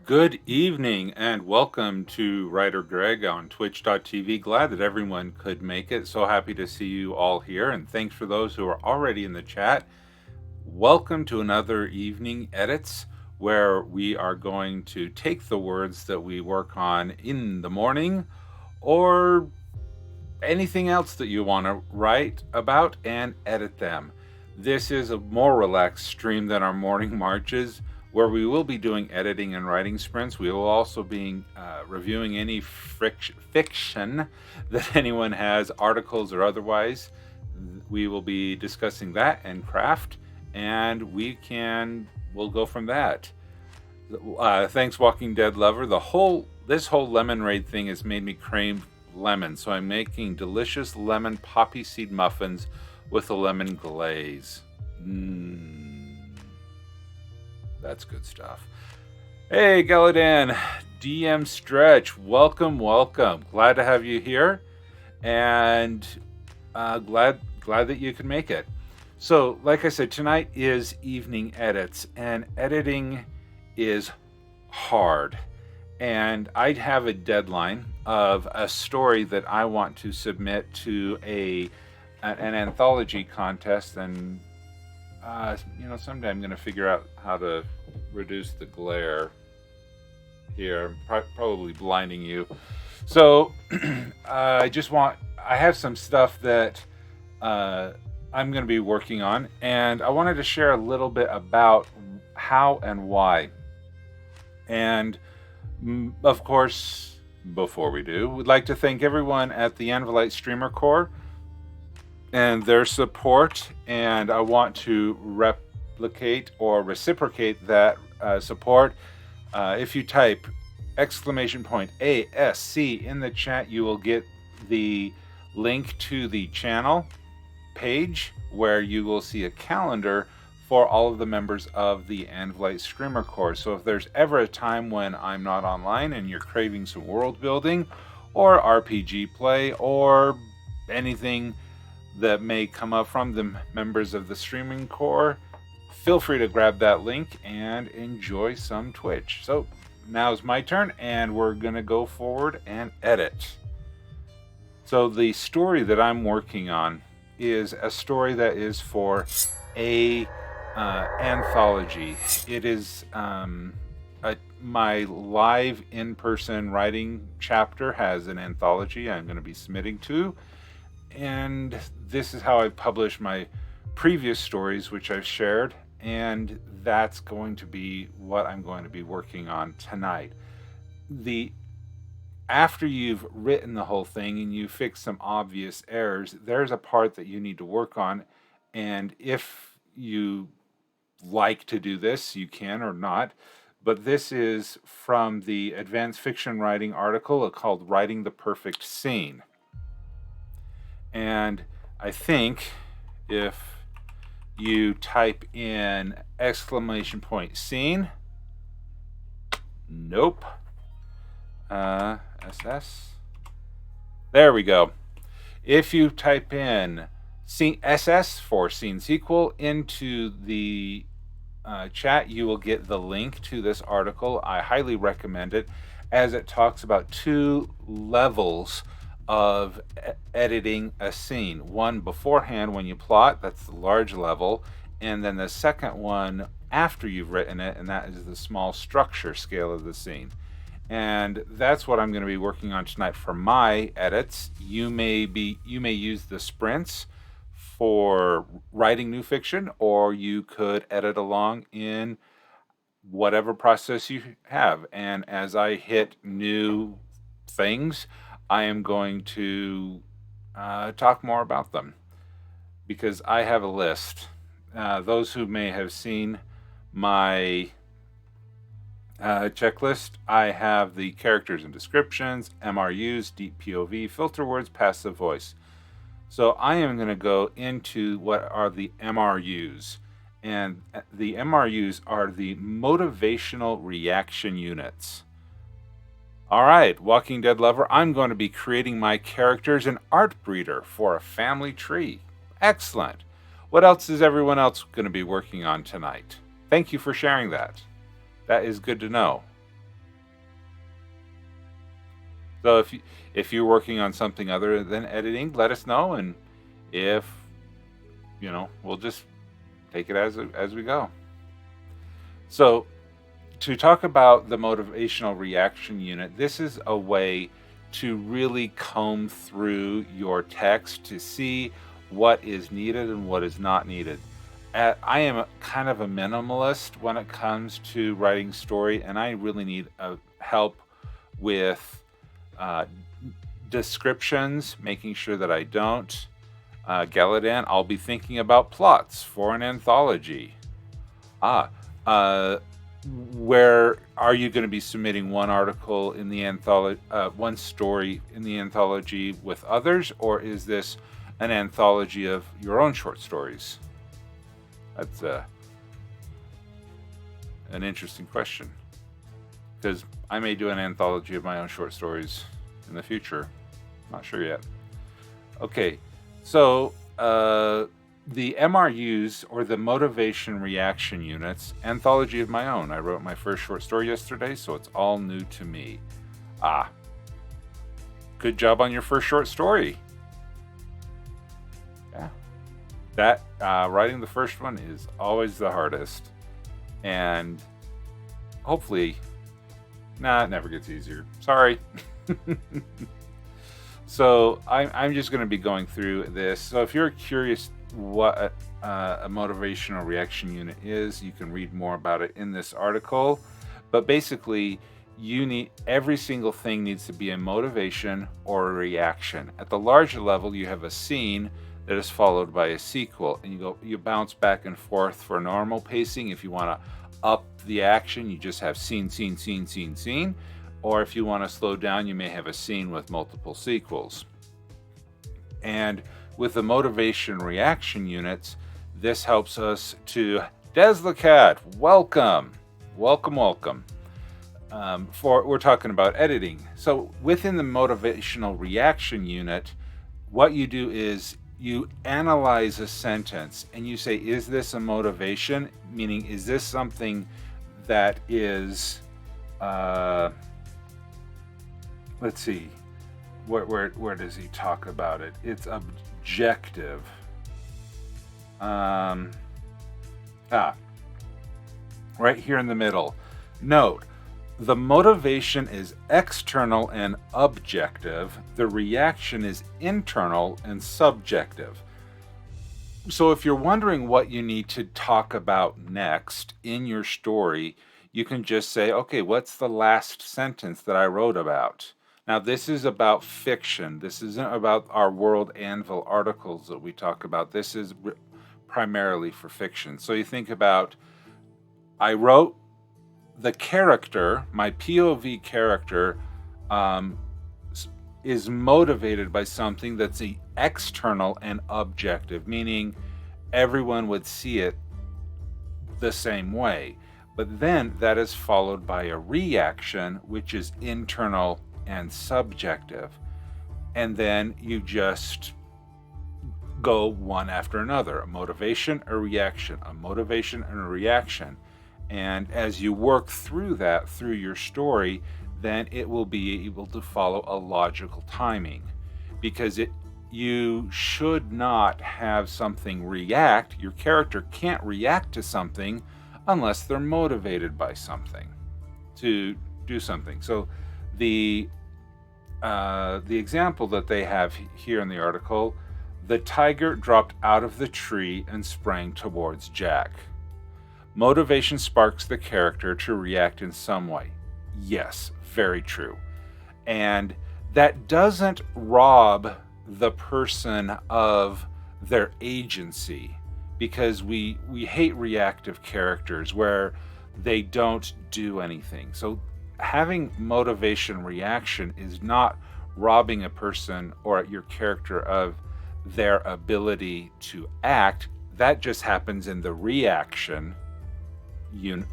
Good evening and welcome to WriterGreg on twitch.tv. Glad that everyone could make it. So happy to see you all here. And thanks for those who are already in the chat. Welcome to another evening edits where we are going to take the words that we work on in the morning or anything else that you want to write about and edit them. This is a more relaxed stream than our morning marches, where we will be doing editing and writing sprints. We will also be reviewing any fiction that anyone has, articles or otherwise. We will be discussing that and craft, and we'll go from that. Thanks, Walking Dead Lover. This whole lemon raid thing has made me crave lemon, so I'm making delicious lemon poppy seed muffins with a lemon glaze. That's good stuff. Hey, Galadan, DM Stretch, welcome. Glad to have you here, and glad that you could make it. So, like I said, tonight is evening edits, and editing is hard. And I have a deadline of a story that I want to submit to an anthology contest, and someday I'm going to figure out how to reduce the glare here. I'm probably blinding you. So I have some stuff that I'm going to be working on, and I wanted to share a little bit about how and why. And of course, before we do, we'd like to thank everyone at the Anvilite Streamer Corps and their support, and I want to replicate or reciprocate that support. If you type !ASC in the chat, you will get the link to the channel page where you will see a calendar for all of the members of the Anvilite Streamer Corps. So if there's ever a time when I'm not online and you're craving some world building or RPG play or anything that may come up from the members of the Streaming Corps, feel free to grab that link and enjoy some Twitch. So now's my turn, and we're going to go forward and edit. So the story that I'm working on is a story that is for a anthology. It is my live in-person writing chapter has an anthology I'm going to be submitting to, and this is how I published my previous stories, which I've shared, and that's going to be what I'm going to be working on tonight. After you've written the whole thing and you fix some obvious errors, there's a part that you need to work on, and if you like to do this, you can or not, but this is from the advanced fiction writing article called Writing the Perfect Scene. And I think if you type in !scene, nope, SS, there we go. If you type in SS for scene sequel into the chat, you will get the link to this article. I highly recommend it, as it talks about two levels of editing a scene. One beforehand when you plot, that's the large level, and then the second one after you've written it, and that is the small structure scale of the scene. And that's what I'm going to be working on tonight for my edits. You may use the sprints for writing new fiction, or you could edit along in whatever process you have. And as I hit new things, I am going to talk more about them, because I have a list. Those who may have seen my checklist, I have the characters and descriptions, MRUs, deep POV, filter words, passive voice. So I am going to go into what are the MRUs. And the MRUs are the motivational reaction units. All right, Walking Dead Lover, I'm going to be creating my characters an art breeder for a family tree. Excellent. What else is everyone else going to be working on tonight? Thank you for sharing that. That is good to know. So if you're working on something other than editing, let us know, and if we'll just take it as we go. So to talk about the motivational reaction unit, this is a way to really comb through your text to see what is needed and what is not needed. I am kind of a minimalist when it comes to writing story, and I really need help with descriptions, making sure that I don't. Galadan, I'll be thinking about plots for an anthology. Where are you going to be submitting one article in the anthology, one story in the anthology with others, or is this an anthology of your own short stories? That's an interesting question, because I may do an anthology of my own short stories in the future. Not sure yet. Okay, so the MRUs, or the motivation reaction units, anthology of my own. I wrote my first short story yesterday, so it's all new to me. Good job on your first short story. Yeah. That writing the first one is always the hardest, and hopefully, it never gets easier. Sorry. So I'm just going to be going through this. So if you're curious what a motivational reaction unit is, you can read more about it in this article. But basically, every single thing needs to be a motivation or a reaction. At the larger level, you have a scene that is followed by a sequel, and you bounce back and forth for normal pacing. If you want to up the action, you just have scene, scene, scene, scene, scene. Or if you want to slow down, you may have a scene with multiple sequels. And with the motivation reaction units, this helps us to Des the Cat. Welcome. We're talking about editing. So within the motivational reaction unit, what you do is you analyze a sentence and you say, is this a motivation? Meaning, is this something that is, let's see, where does he talk about it? It's objective. Right here in the middle. Note, the motivation is external and objective. The reaction is internal and subjective. So if you're wondering what you need to talk about next in your story, you can just say, okay, what's the last sentence that I wrote about? Now, this is about fiction. This isn't about our World Anvil articles that we talk about. This is primarily for fiction. So you think about, I wrote the character, my POV character, is motivated by something that's external and objective, meaning everyone would see it the same way. But then that is followed by a reaction, which is internal and subjective. And then you just go one after another, a motivation, a reaction, a motivation, and a reaction. And as you work through that through your story, then it will be able to follow a logical timing, because you should not have something react. Your character can't react to something unless they're motivated by something to do something. So the example that they have here in the article, the tiger dropped out of the tree and sprang towards Jack. Motivation sparks the character to react in some way. Yes, very true. And that doesn't rob the person of their agency, because we hate reactive characters where they don't do anything. So having motivation reaction is not robbing a person or your character of their ability to act. That just happens in the reaction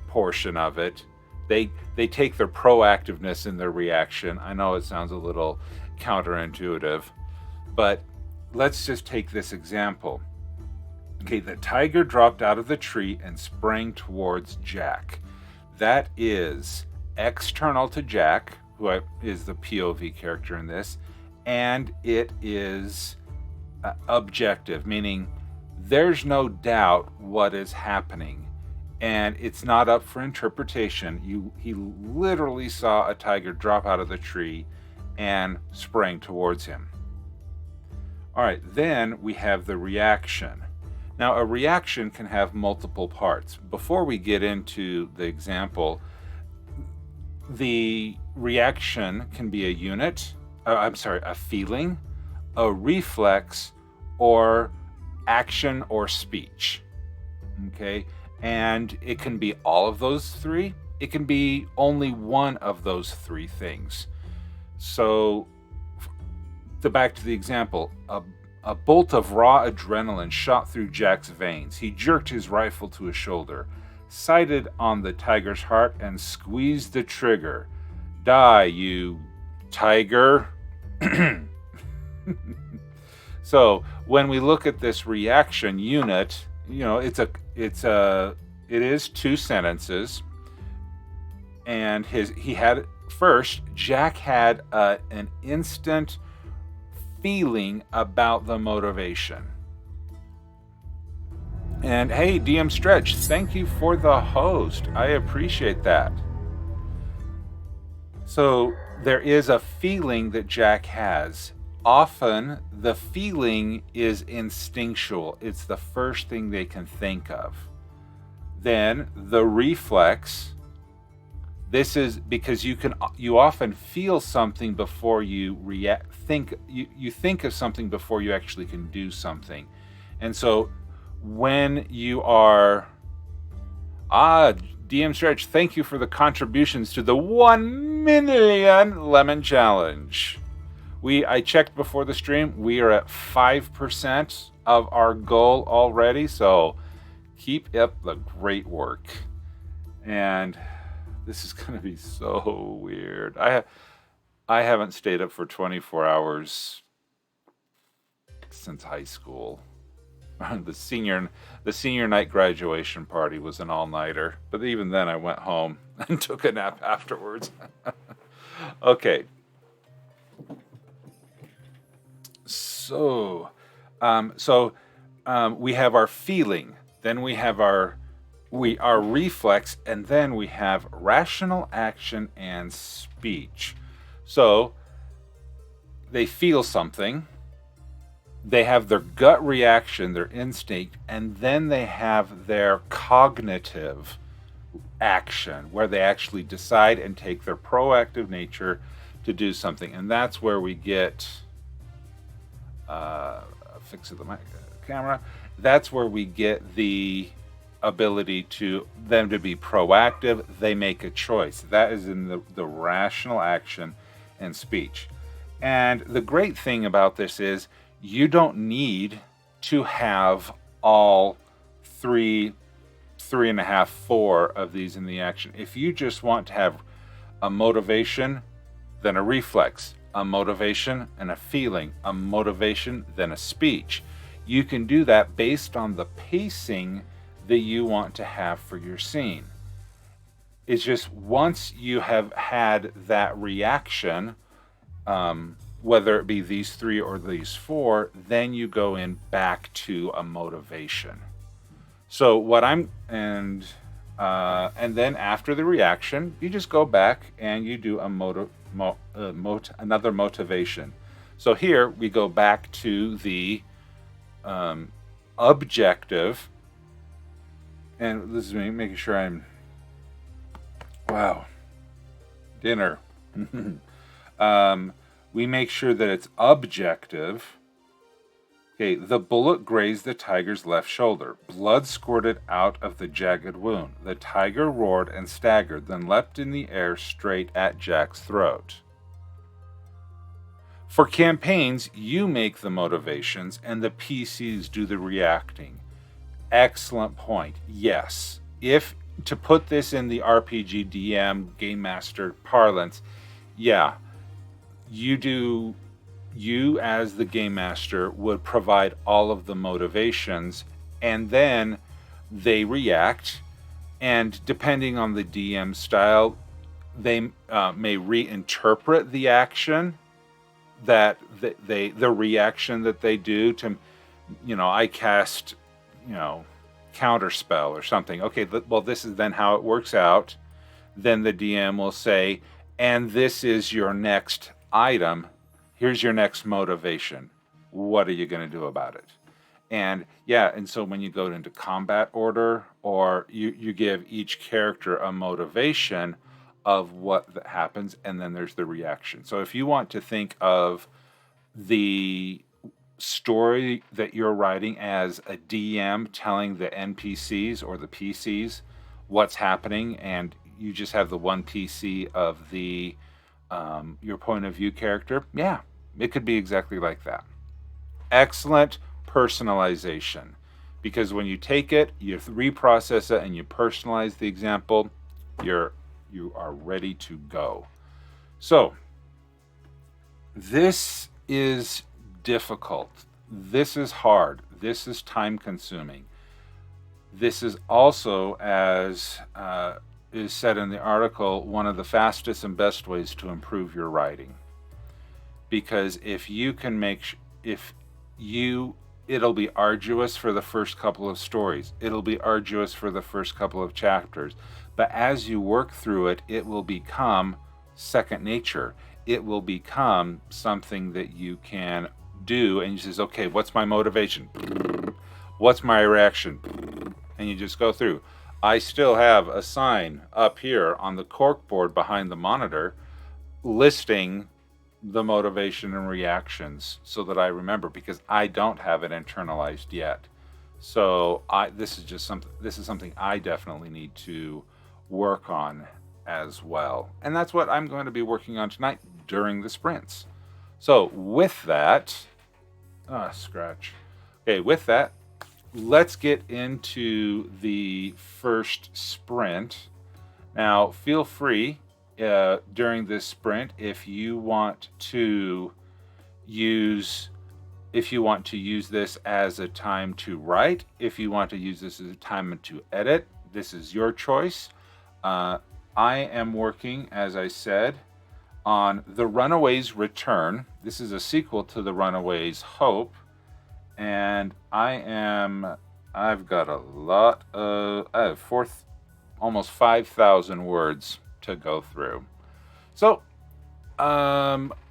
portion of it. They take their proactiveness in their reaction. I know it sounds a little counterintuitive, but let's just take this example. Okay, the tiger dropped out of the tree and sprang towards Jack. That is external to Jack, is the POV character in this, and it is objective, meaning there's no doubt what is happening, and it's not up for interpretation. He literally saw a tiger drop out of the tree and sprang towards him. All right, then we have the reaction. Now, a reaction can have multiple parts. Before we get into the example, the reaction can be a unit, a feeling, a reflex, or action or speech. Okay, and it can be all of those three. It can be only one of those three things. So, back to the example, a bolt of raw adrenaline shot through Jack's veins. He jerked his rifle to his shoulder, sighted on the tiger's heart, and squeezed the trigger. Die, you tiger. So when we look at this reaction unit, it is two sentences, and Jack had an instant feeling about the motivation. And hey, DM Stretch, thank you for the host. I appreciate that. So there is a feeling that Jack has. Often the feeling is instinctual. It's the first thing they can think of. Then the reflex. This is because you often feel something before you think of something before you actually can do something. And so when you are DM Stretch, thank you for the contributions to the 1 million lemon challenge. I checked before the stream. We are at 5% of our goal already, so keep up the great work. And this is going to be so weird. I haven't stayed up for 24 hours since high school. The senior night graduation party was an all-nighter, but even then I went home and took a nap afterwards. Okay. So we have our feeling, then we have our reflex, and then we have rational action and speech. So they feel something, they have their gut reaction, their instinct, and then they have their cognitive action, where they actually decide and take their proactive nature to do something. And that's where we get fix the camera. That's where we get the ability to them to be proactive. They make a choice. That is in the rational action and speech. And the great thing about this is you don't need to have all 3.5, 4 of these in the action. If you just want to have a motivation, then a reflex, a motivation and a feeling, a motivation, then a speech, you can do that based on the pacing that you want to have for your scene. It's just once you have had that reaction, whether it be these 3 or these 4, then you go in back to a motivation. So and then after the reaction, you just go back and you do another motivation. So here we go back to the objective, and this is me making sure I'm dinner. We make sure that it's objective. Okay, the bullet grazed the tiger's left shoulder. Blood squirted out of the jagged wound. The tiger roared and staggered, then leapt in the air straight at Jack's throat. For campaigns, you make the motivations and the PCs do the reacting. Excellent point. Yes. If to put this in the RPG DM Game Master parlance, yeah, you as the Game Master would provide all of the motivations, and then they react, and depending on the DM style, they may reinterpret the action that the reaction that they do to, I cast, counterspell or something. Okay, well, this is then how it works out. Then the DM will say, and this is your next item. Here's your next motivation. What are you going to do about it? And and so when you go into combat order, or you give each character a motivation of what happens, and then there's the reaction. So if you want to think of the story that you're writing as a DM telling the NPCs or the PCs what's happening, and you just have the one PC of the your point of view character, it could be exactly like that. Excellent personalization, because when you take it, you reprocess it, and you personalize the example, you are ready to go. So this is difficult. This is hard. This is time consuming. This is also, as is said in the article, one of the fastest and best ways to improve your writing. Because if you can it'll be arduous for the first couple of stories. It'll be arduous for the first couple of chapters. But as you work through it, it will become second nature. It will become something that you can do, and you says, okay, what's my motivation? What's my reaction? And you just go through. I still have a sign up here on the corkboard behind the monitor listing the motivation and reactions so that I remember, because I don't have it internalized yet. So this is something I definitely need to work on as well. And that's what I'm going to be working on tonight during the sprints. So with that, with that, let's get into the first sprint. Now, feel free during this sprint, if you want to use this as a time to write, if you want to use this as a time to edit, this is your choice. I am working, as I said, on The Runaways Return. This is a sequel to The Runaways Hope, and I've got I have almost 5,000 words to go through. So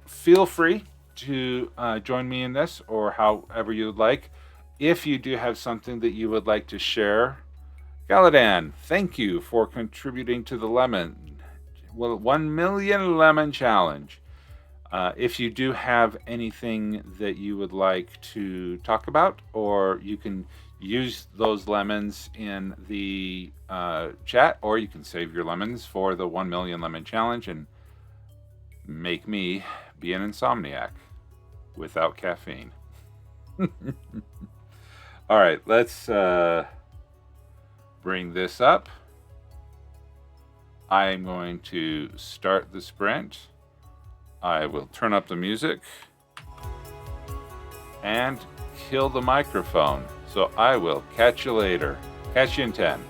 feel free to join me in this, or however you'd like. If you do have something that you would like to share, Galadan, thank you for contributing to the 1 million lemon challenge. If you do have anything that you would like to talk about, or you can use those lemons in the chat, or you can save your lemons for the 1 million lemon challenge and make me be an insomniac without caffeine. All right, let's bring this up. I'm going to start the sprint. I will turn up the music and kill the microphone. So I will catch you later. Catch you in 10.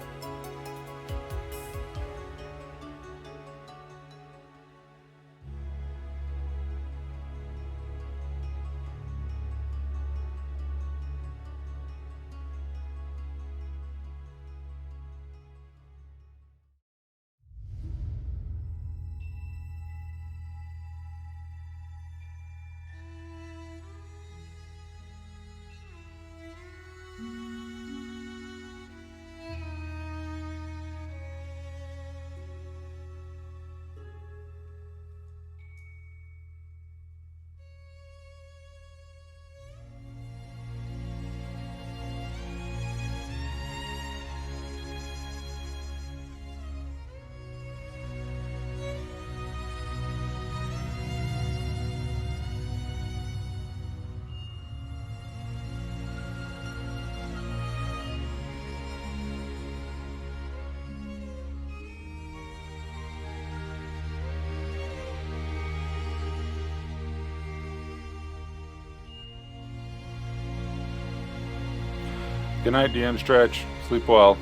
Good night, DM Stretch. Sleep well.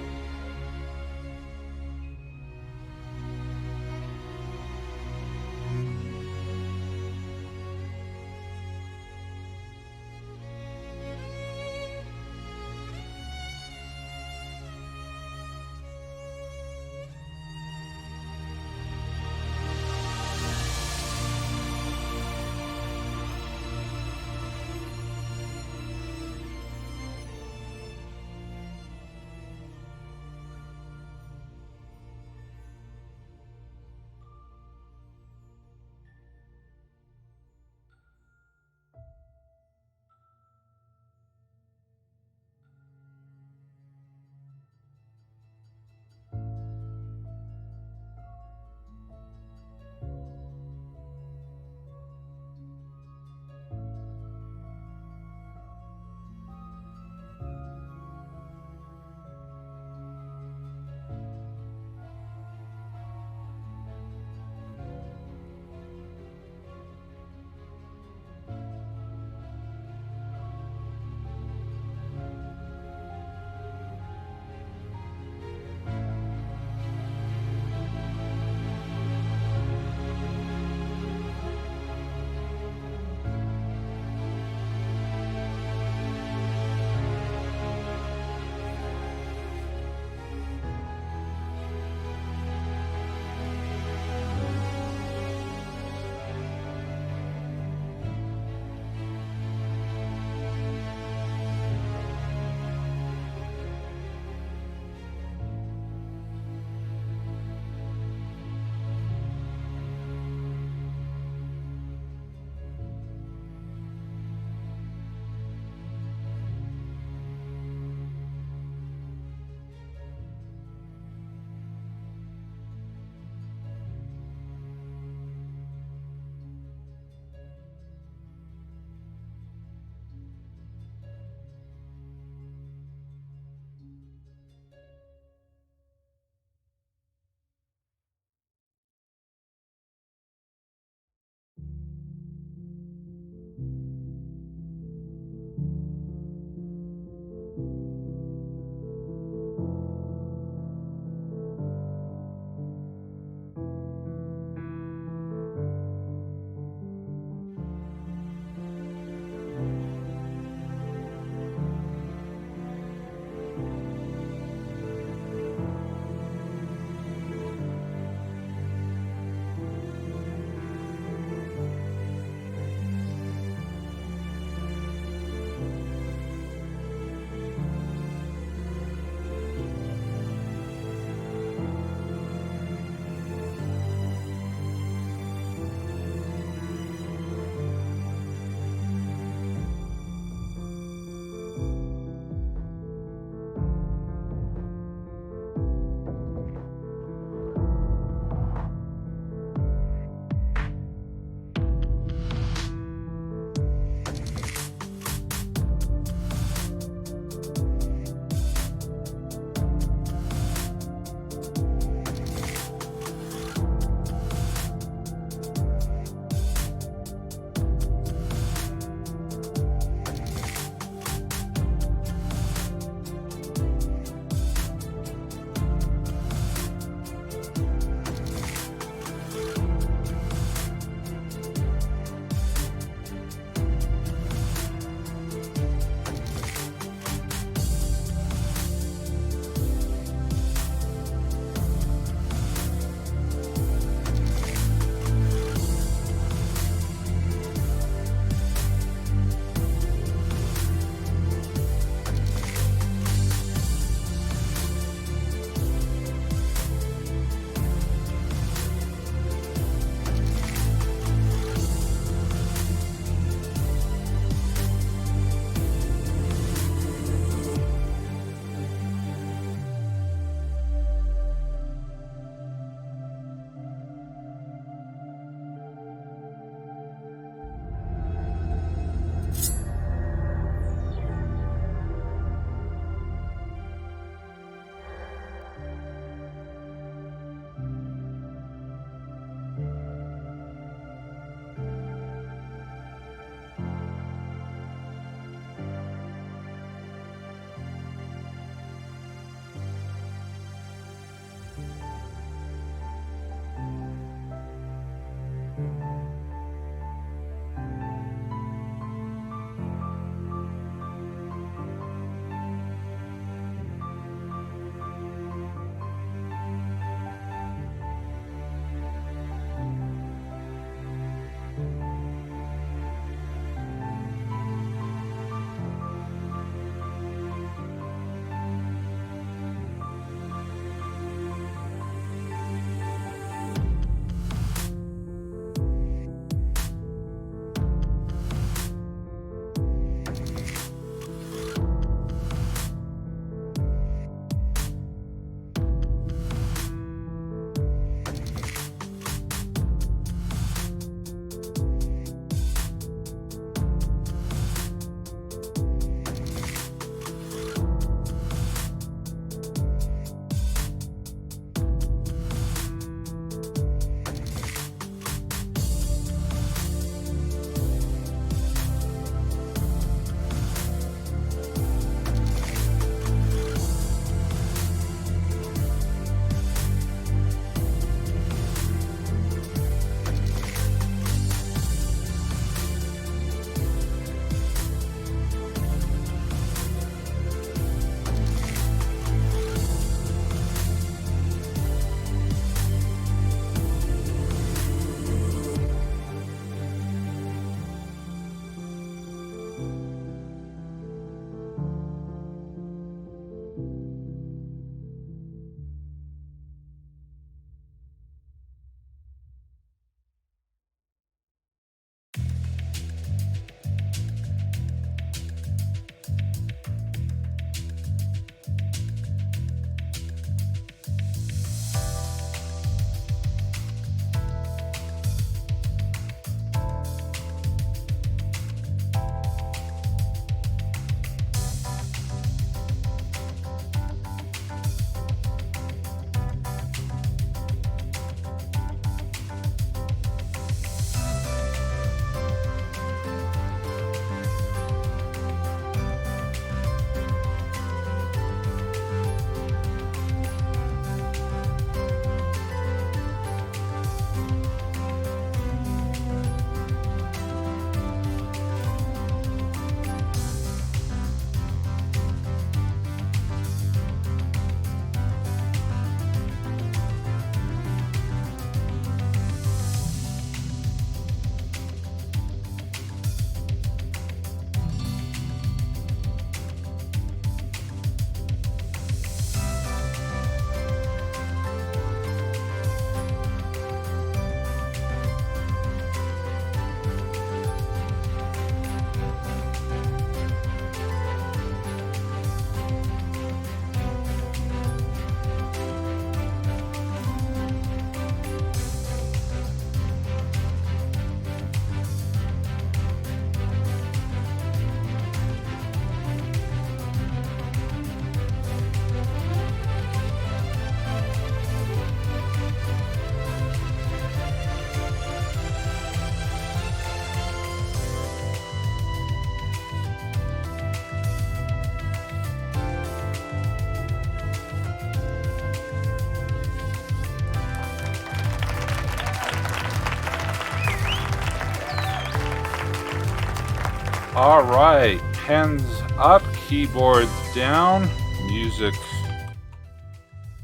All right, pens up, keyboards down, music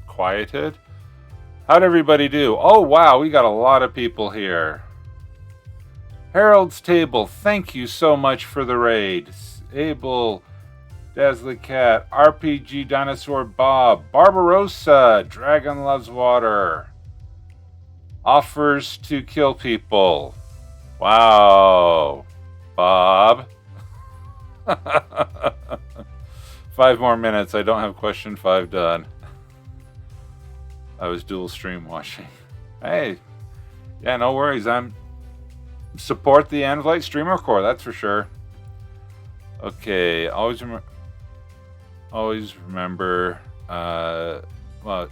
quieted. How'd everybody do? Oh wow, we got a lot of people here. Harold's Table, thank you so much for the raid. Abel, Dazzly Cat, RPG Dinosaur Bob, Barbarossa, Dragon Loves Water, offers to kill people. Wow, Bob. 5 more minutes. I don't have question 5 done. I was dual stream watching. Hey, yeah, no worries. I'm support the End of Light Streamer Core. That's for sure. Okay, always remember. Well,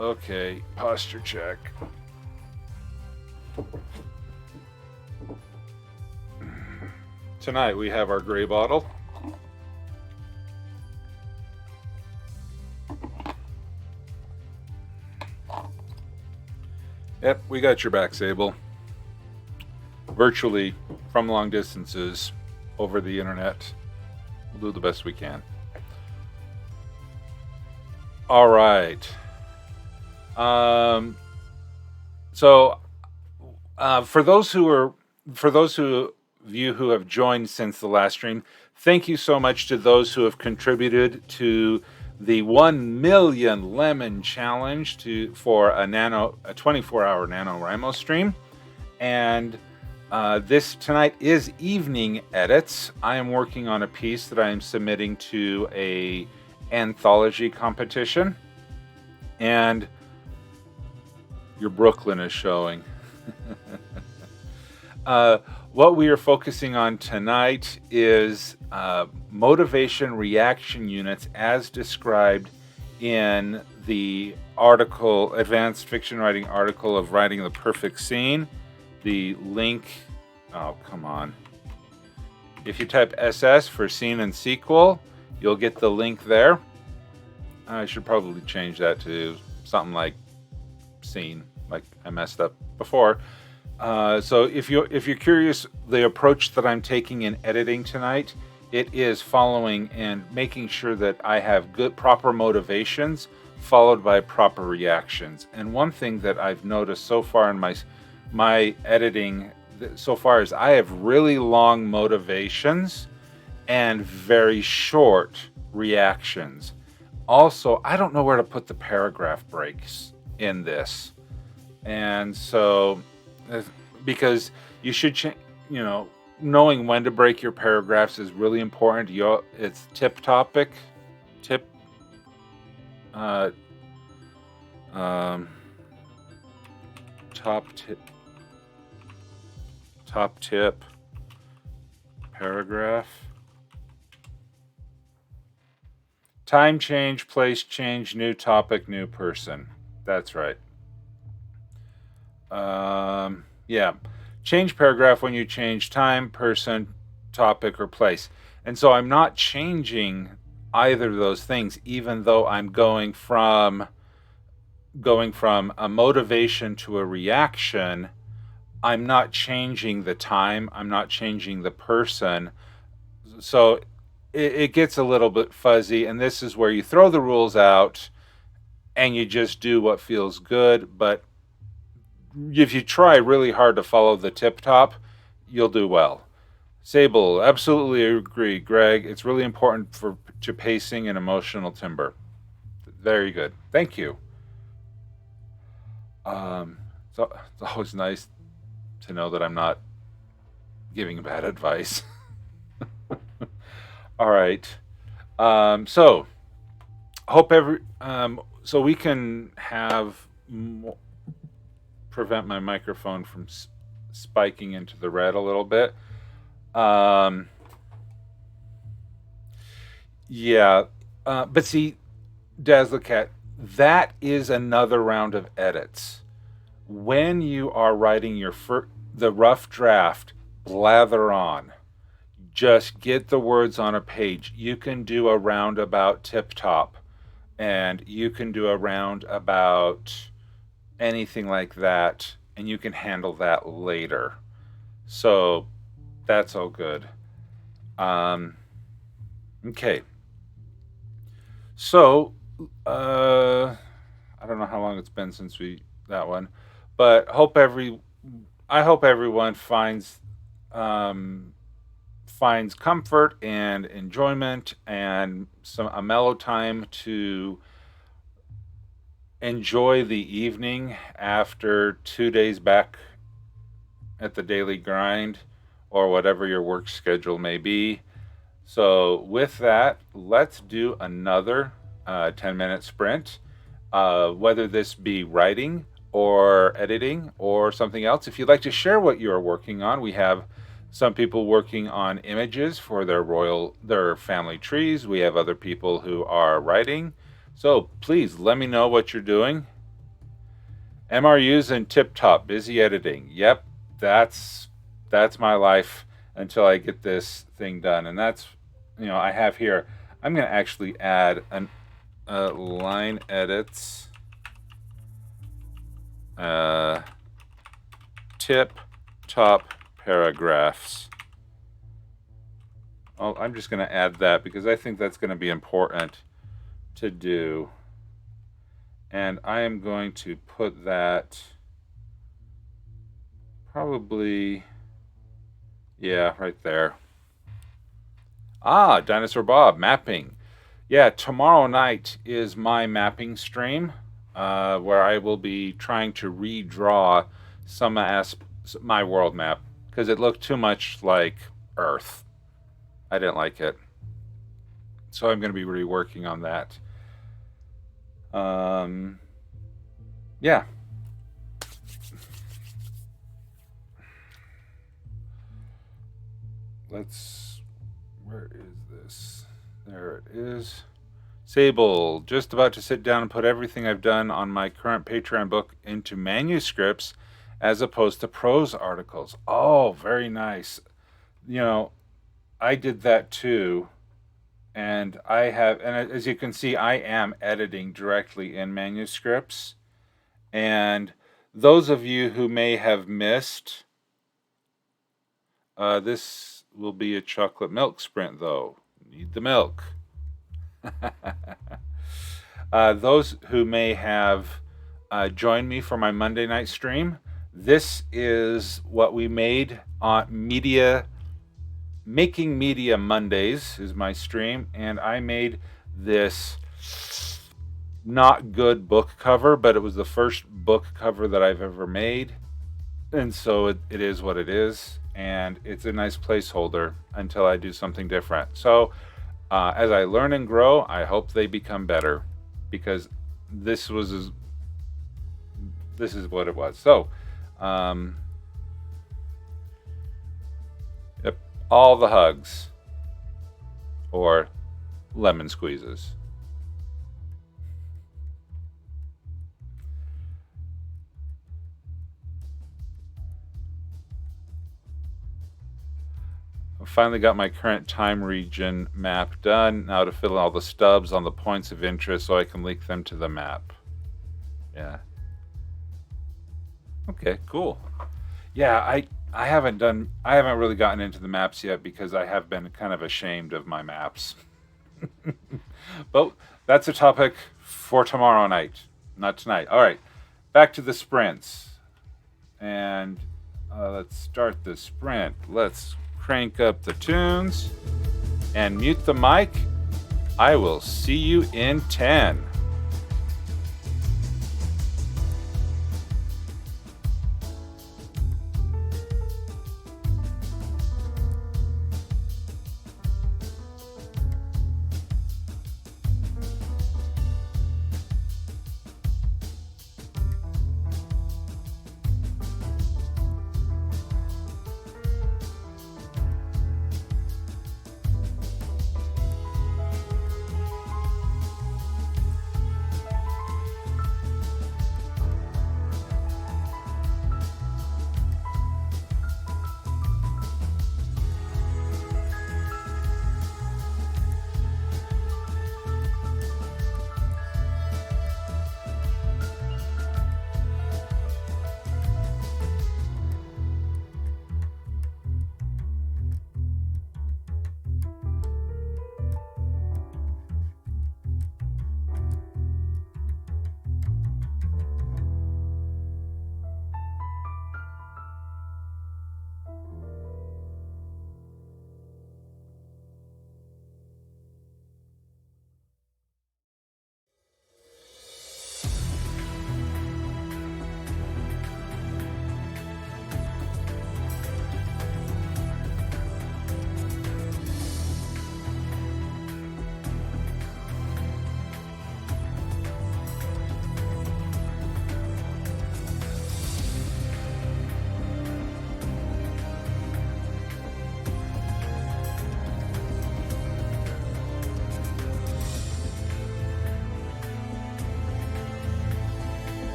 okay, posture check. Tonight we have our gray bottle. Yep, we got your back, Sable. Virtually from long distances over the internet. We'll do the best we can. All right. So for those of you who have joined since the last stream, thank you so much to those who have contributed to the 1 million lemon challenge for a 24-hour NaNoWriMo stream. And this tonight is evening edits. I am working on a piece that I am submitting to a anthology competition, and your Brooklyn is showing. What we are focusing on tonight is motivation reaction units as described in the article, Advanced Fiction Writing article of Writing the Perfect Scene. The link, oh, come on. If you type SS for scene and sequel, you'll get the link there. I should probably change that to something like scene, like I messed up before. So if you're curious, the approach that I'm taking in editing tonight, it is following and making sure that I have good, proper motivations followed by proper reactions. And one thing that I've noticed so far in my editing so far is I have really long motivations and very short reactions. Also, I don't know where to put the paragraph breaks in this. And so, because you should, knowing when to break your paragraphs is really important. It's top tip, paragraph. Time change, place change, new topic, new person. That's right. Yeah. Change paragraph when you change time, person, topic, or place. And so I'm not changing either of those things, even though I'm going from a motivation to a reaction. I'm not changing the time. I'm not changing the person. So it gets a little bit fuzzy, and this is where you throw the rules out and you just do what feels good. But if you try really hard to follow the tip top, you'll do well. Sable, absolutely agree, Greg. It's really important to pacing and emotional timbre. Very good. Thank you. So it's always nice to know that I'm not giving bad advice. All right. So hope so we can have prevent my microphone from spiking into the red a little bit. Yeah. But see, Dazzlecat, that is another round of edits. When you are writing the rough draft, blather on. Just get the words on a page. You can do a roundabout tip top, and you can do a roundabout anything like that, and you can handle that later. So That's all good. Okay. So, I don't know how long it's been since that one, but I hope everyone um, finds comfort and enjoyment and a mellow time to enjoy the evening after 2 days back at the daily grind or whatever your work schedule may be. So, with that, let's do another 10-minute sprint, whether this be writing or editing or something else. If you'd like to share what you're working on, we have some people working on images for their family trees. We have other people who are writing. So please let me know what you're doing. MRU's in tip top, busy editing. Yep, that's my life until I get this thing done. And that's, I have here. I'm going to actually add line edits, tip top paragraphs. Oh, I'm just going to add that because I think that's going to be important to do. And I am going to put that probably, yeah, right there. Dinosaur Bob, mapping. Yeah, tomorrow night is my mapping stream, where I will be trying to redraw my world map because it looked too much like Earth. I didn't like it. So I'm going to be reworking on that. Yeah. Where is this? There it is. Sable, just about to sit down and put everything I've done on my current Patreon book into manuscripts as opposed to prose articles. Oh, very nice. I did that too. And as you can see, I am editing directly in manuscripts. And those of you who may have missed, this will be a chocolate milk sprint, though. Need the milk. Those who may have joined me for my Monday night stream, this is what we made on Making Media Mondays is my stream, and I made this not good book cover, but it was the first book cover that I've ever made, and so it is what it is, and it's a nice placeholder until I do something different. So as I learn and grow, I hope they become better, because this is what it was. So yep, all the hugs or lemon squeezes. I finally got my current time region map done. Now to fill in all the stubs on the points of interest so I can link them to the map. Yeah. Okay, cool. Yeah, I haven't really gotten into the maps yet because I have been kind of ashamed of my maps. But that's a topic for tomorrow night, not tonight. All right, back to the sprints. And let's start the sprint. Let's crank up the tunes and mute the mic. I will see you in 10.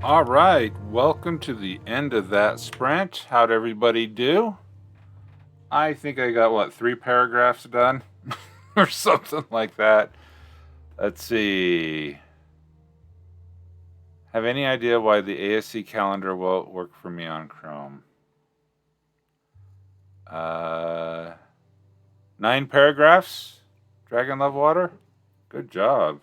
All right, welcome to the end of that sprint. How'd everybody do? I think I got, what, 3 paragraphs done? Or something like that. Let's see. Have any idea why the ASC calendar won't work for me on Chrome? 9 paragraphs? Dragon Love Water? Good job.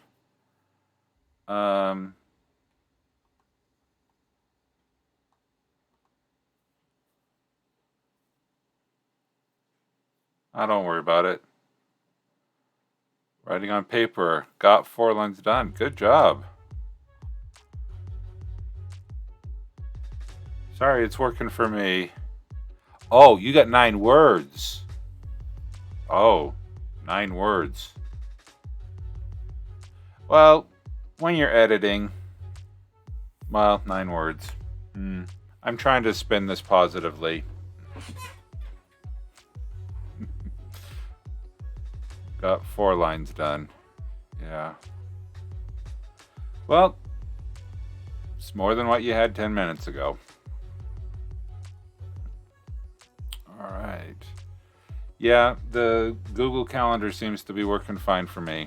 Don't worry about it. Writing on paper. Got 4 lines done. Good job. Sorry, it's working for me. Oh, you got 9 words. Oh, 9 words. Well, when you're editing, well, 9 words. I'm trying to spin this positively. Got 4 lines done. Yeah. Well, it's more than what you had 10 minutes ago. All right. Yeah, the Google Calendar seems to be working fine for me.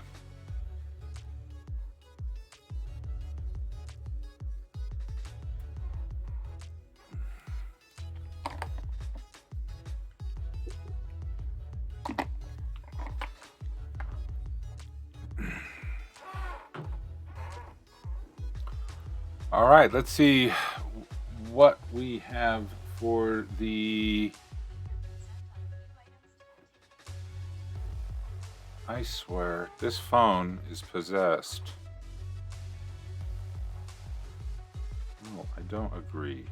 All right, let's see what we have for the I swear, this phone is possessed. No, I don't agree.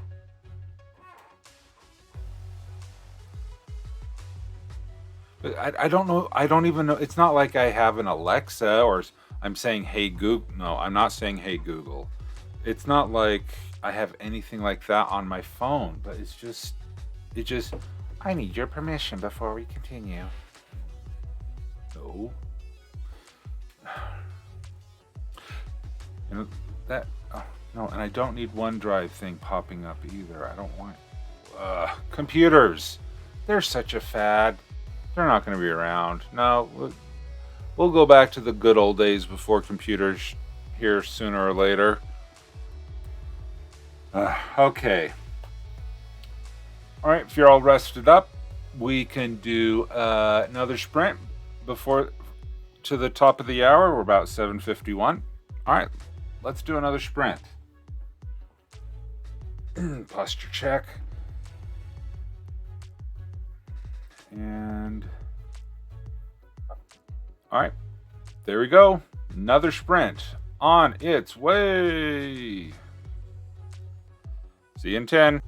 But I don't know. I don't even know. It's not like I have an Alexa or I'm saying, hey, Google. No, I'm not saying, hey, Google. It's not like I have anything like that on my phone, but it just, I need your permission before we continue. No. You know, that, oh, no, and I don't need OneDrive thing popping up either. I don't want, computers. They're such a fad. They're not going to be around. No, we'll go back to the good old days before computers here sooner or later. Okay. All right, if you're all rested up, we can do another sprint before to the top of the hour. We're about 7:51. All right, let's do another sprint. Posture check. And all right, there we go. Another sprint on its way. See you in 10.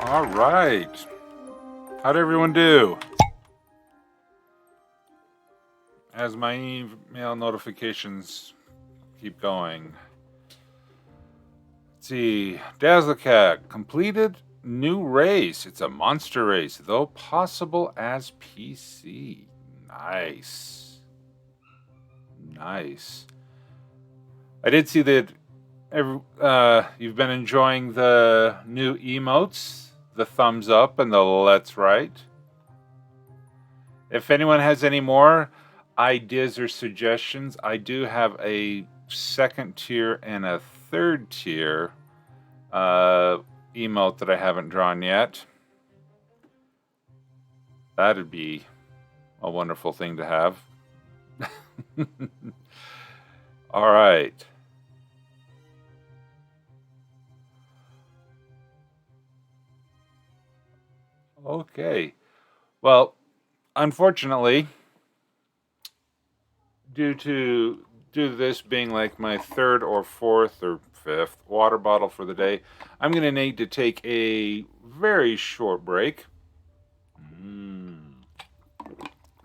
All right. How'd everyone do? As my email notifications keep going. Let's see. Dazzlecat completed new race. It's a monster race, though possible as PC. Nice. Nice. I did see that you've been enjoying the new emotes, the thumbs up and the let's write. If anyone has any more ideas or suggestions, I do have a second tier and a third tier emote that I haven't drawn yet. That'd be a wonderful thing to have. All right. Okay. Well, unfortunately, due to this being like my third or fourth or fifth water bottle for the day, I'm going to need to take a very short break.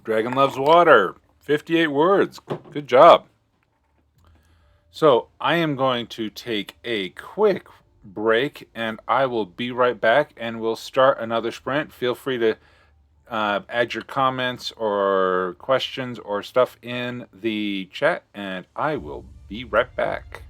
Dragon loves water. 58 words. Good job. So I am going to take a quick break and I will be right back and we'll start another sprint. Feel free to add your comments or questions or stuff in the chat and I will be right back.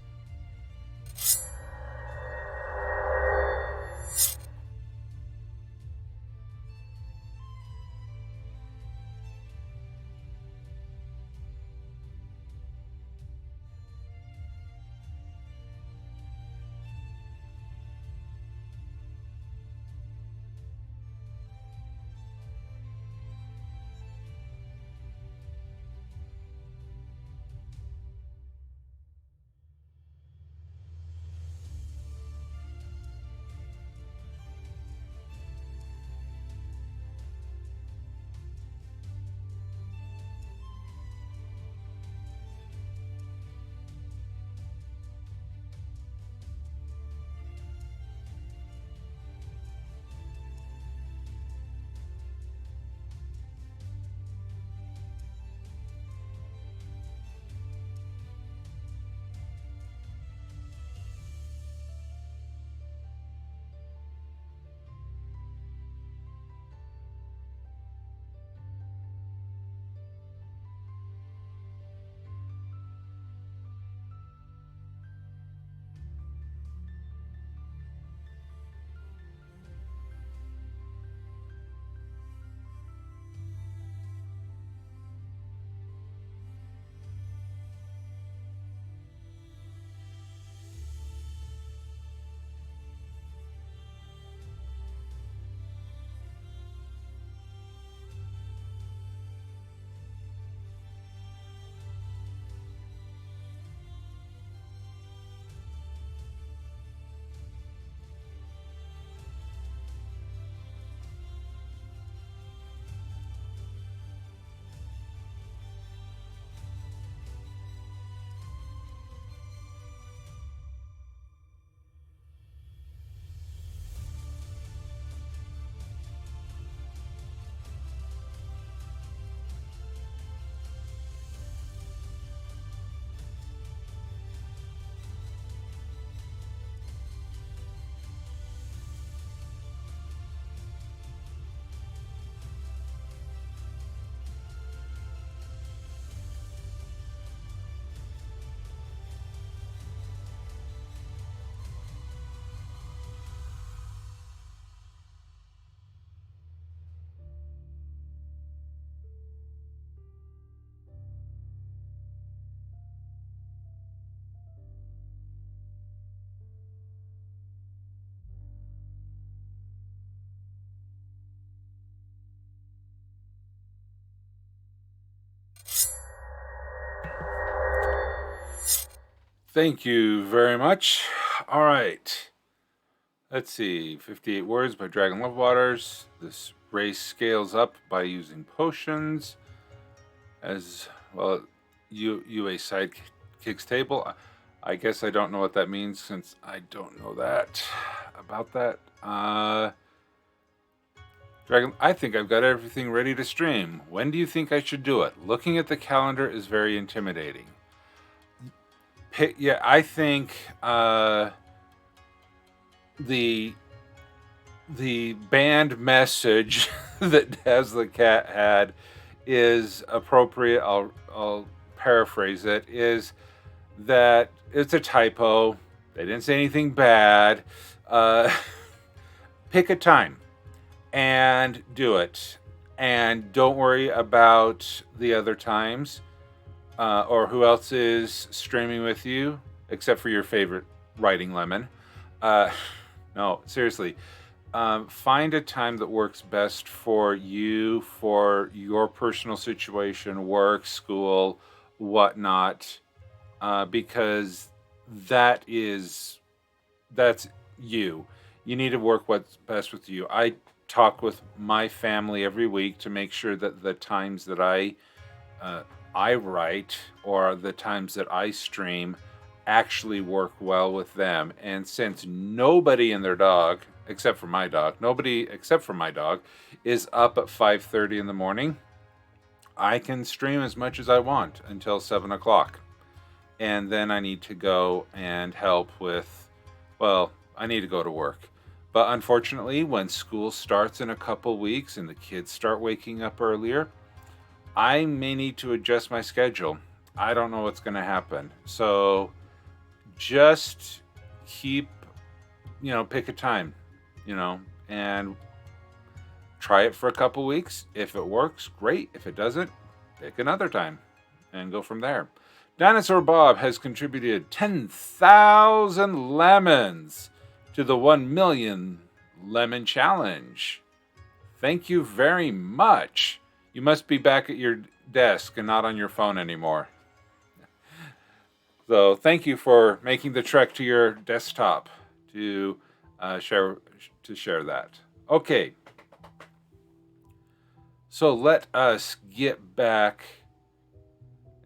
Thank you very much. All right. Let's see. 58 words by Dragon Love Waters. This race scales up by using potions. As well, UA sidekicks table. I guess I don't know what that means since I don't know that about that. Dragon, I think I've got everything ready to stream. When do you think I should do it? Looking at the calendar is very intimidating. Yeah, I think the banned message that Daz the Cat had is appropriate. I'll paraphrase it. Is that it's a typo. They didn't say anything bad. Pick a time and do it. And don't worry about the other times or who else is streaming with you, except for your favorite writing lemon. No, seriously. Find a time that works best for you, for your personal situation, work, school, whatnot, because that's you. You need to work what's best with you. I talk with my family every week to make sure that the times that I write or the times that I stream actually work well with them. And since nobody and their dog, nobody except for my dog, is up at 5:30 in the morning, I can stream as much as I want until 7 o'clock. And then I need to go and help with, well, I need to go to work. But unfortunately, when school starts in a couple weeks and the kids start waking up earlier, I may need to adjust my schedule. I don't know what's going to happen. So just pick a time, and try it for a couple weeks. If it works, great. If it doesn't, pick another time and go from there. Dinosaur Bob has contributed 10,000 lemons to the 1 million lemon challenge. Thank you very much. You must be back at your desk and not on your phone anymore. So thank you for making the trek to your desktop to share that. Okay. So let us get back.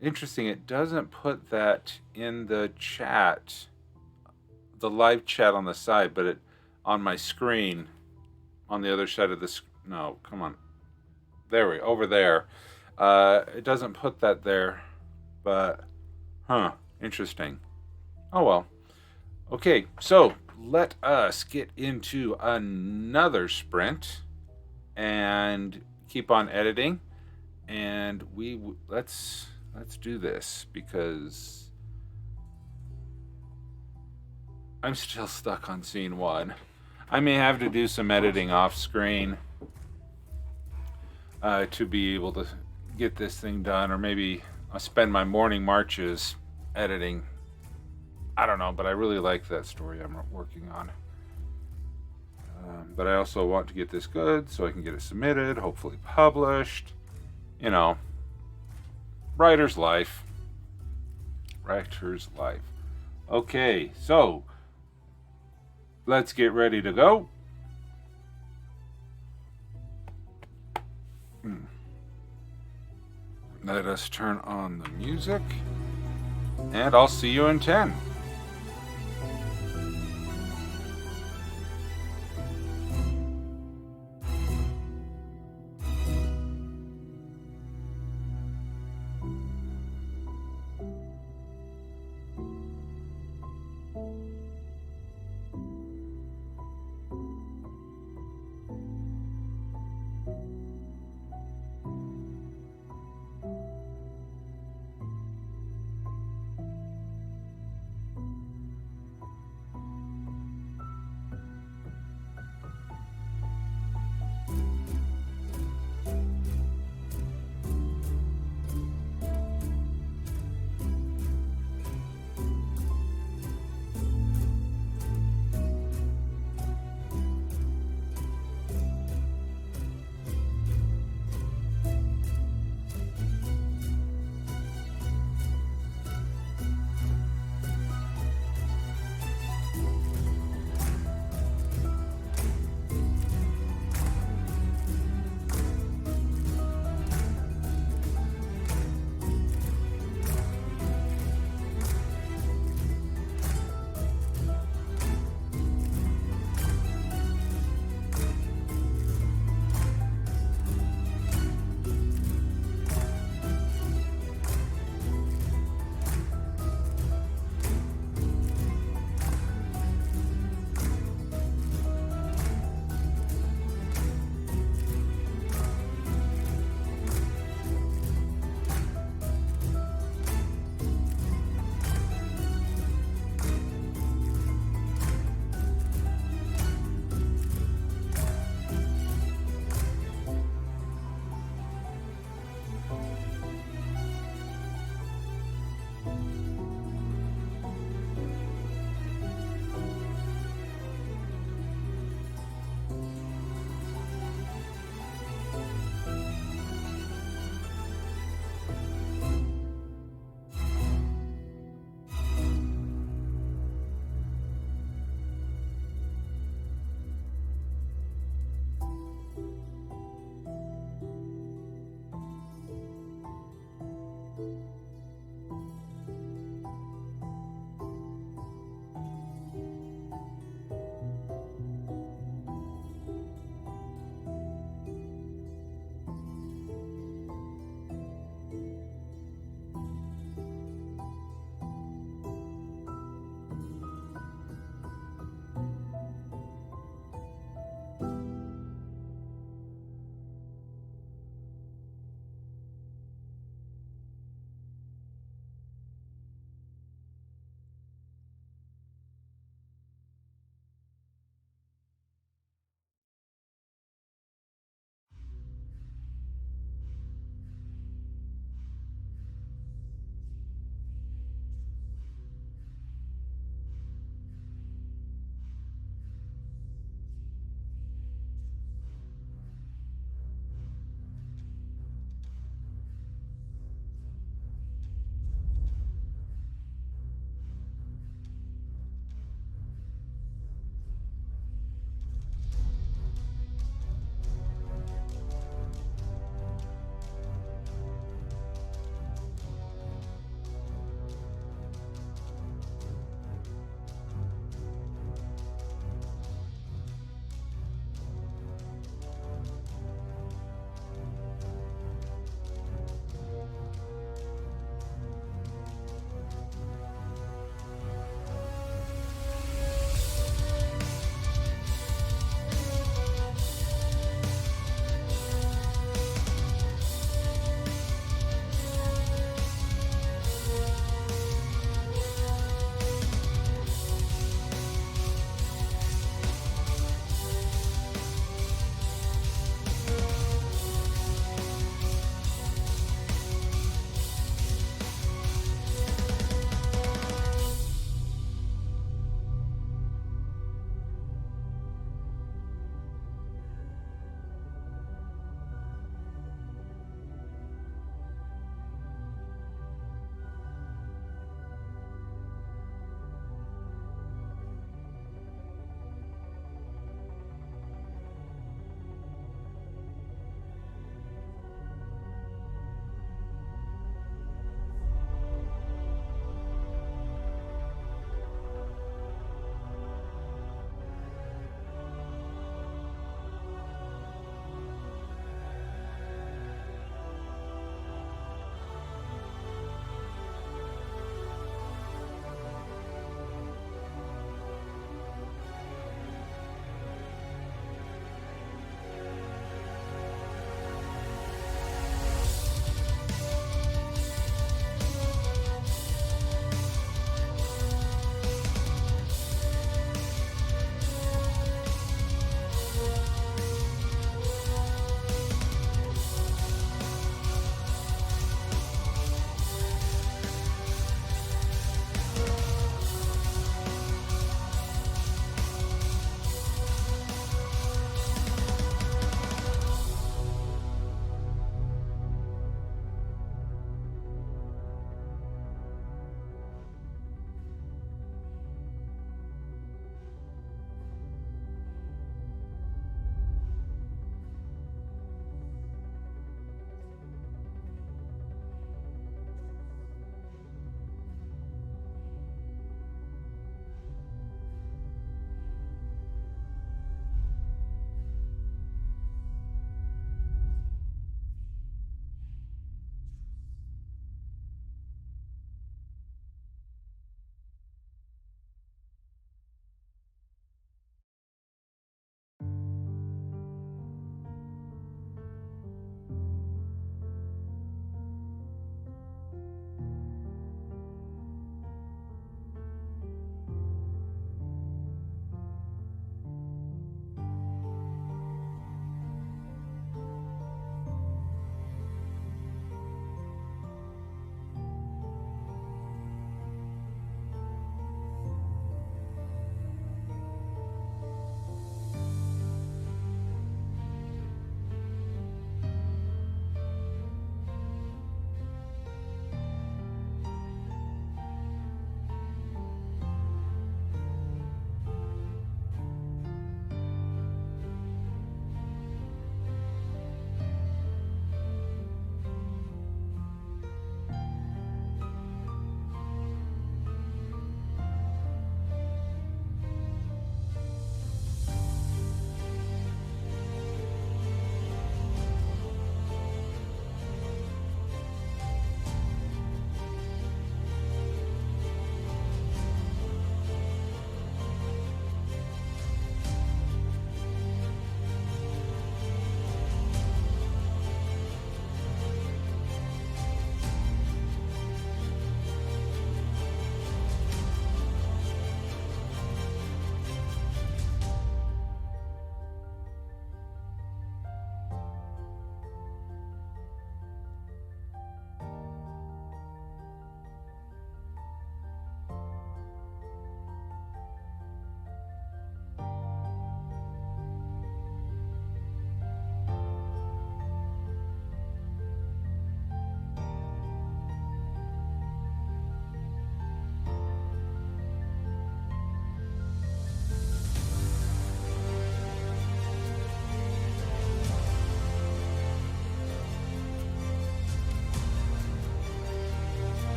Interesting, it doesn't put that in the chat, the live chat on the side, but it on my screen on the other side of the no, come on. Over there. It doesn't put that there, but interesting. Oh well. Okay, so let us get into another sprint and keep on editing, and let's do this because I'm still stuck on scene 1. I may have to do some editing off screen to be able to get this thing done, or maybe I'll spend my morning marches editing. I don't know, but I really like that story I'm working on. But I also want to get this good so I can get it submitted, hopefully published. Writer's life. Okay, so let's get ready to go. Let us turn on the music, and I'll see you in 10.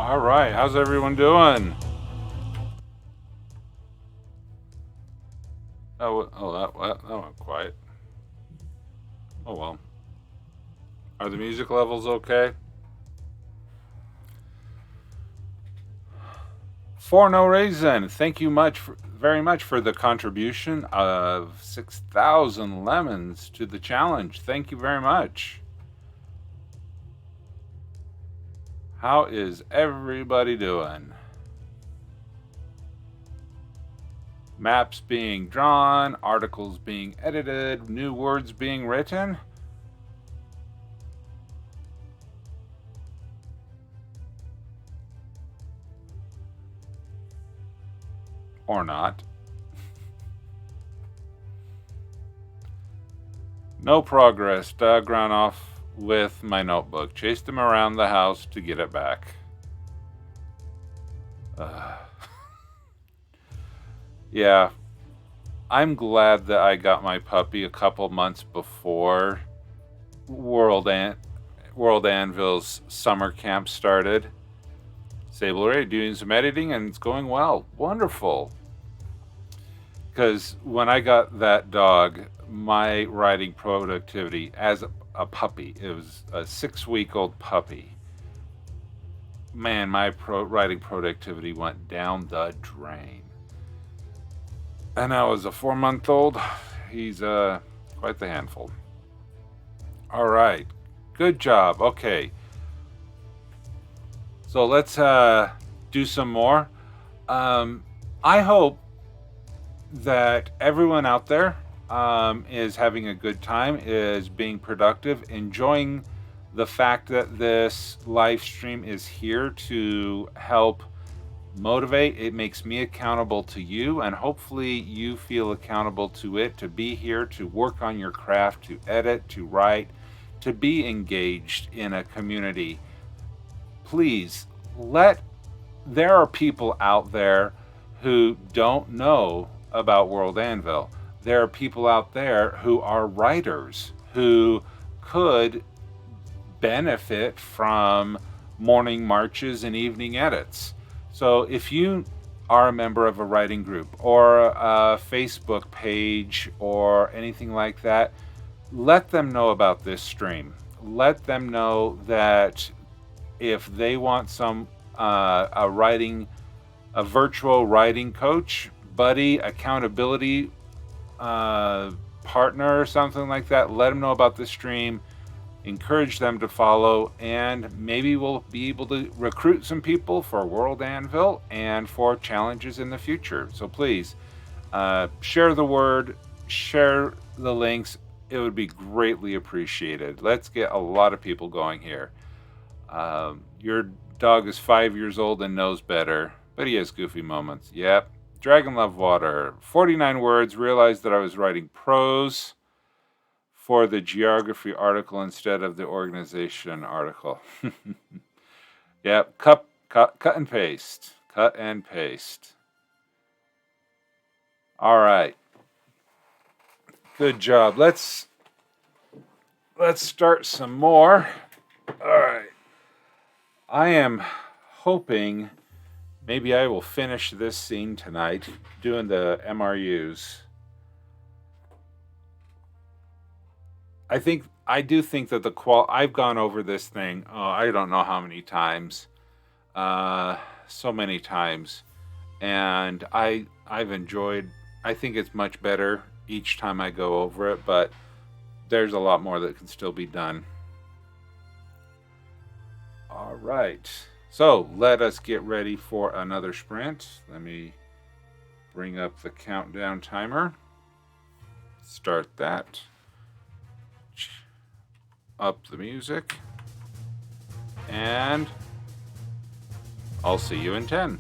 All right, how's everyone doing? That went quiet. Oh well. Are the music levels okay? For no reason. Thank you very much for the contribution of 6,000 lemons to the challenge. Thank you very much. How is everybody doing? Maps being drawn, articles being edited, new words being written. Or not. No progress. Dog ran off with my notebook. Chased him around the house to get it back. Yeah. I'm glad that I got my puppy a couple months before World Anvil's summer camp started. Sable Ray doing some editing and it's going well. Wonderful. Because when I got that dog, my writing productivity as a puppy, it was a 6-week-old puppy. Man, my writing productivity went down the drain. And now as a 4-month-old, he's quite the handful. All right, good job. Okay, so let's do some more. I hope that everyone out there is having a good time, is being productive, enjoying the fact that this live stream is here to help motivate. It makes me accountable to you, and hopefully you feel accountable to it, to be here, to work on your craft, to edit, to write, to be engaged in a community. Please, there are people out there who don't know about World Anvil. There are people out there who are writers who could benefit from morning marches and evening edits. So if you are a member of a writing group or a Facebook page or anything like that, let them know about this stream. Let them know that if they want a virtual writing coach, buddy, accountability partner or something like that, let them know about this stream. Encourage them to follow, and maybe we'll be able to recruit some people for World Anvil and for challenges in the future. So please share the word, share the links. It would be greatly appreciated. Let's get a lot of people going here. Your dog is 5 years old and knows better, but he has goofy moments. Yep. Dragon Love Water. 49 words. Realized that I was writing prose for the geography article instead of the organization article. Yep. Cut and paste. Cut and paste. All right. Good job. Let's start some more. All right. I am hoping maybe I will finish this scene tonight doing the MRUs. I do think that I've gone over this thing, I don't know how many times. So many times. And I've enjoyed, I think it's much better each time I go over it, but there's a lot more that can still be done. All right. So let us get ready for another sprint. Let me bring up the countdown timer. Start that. Up the music. And I'll see you in 10.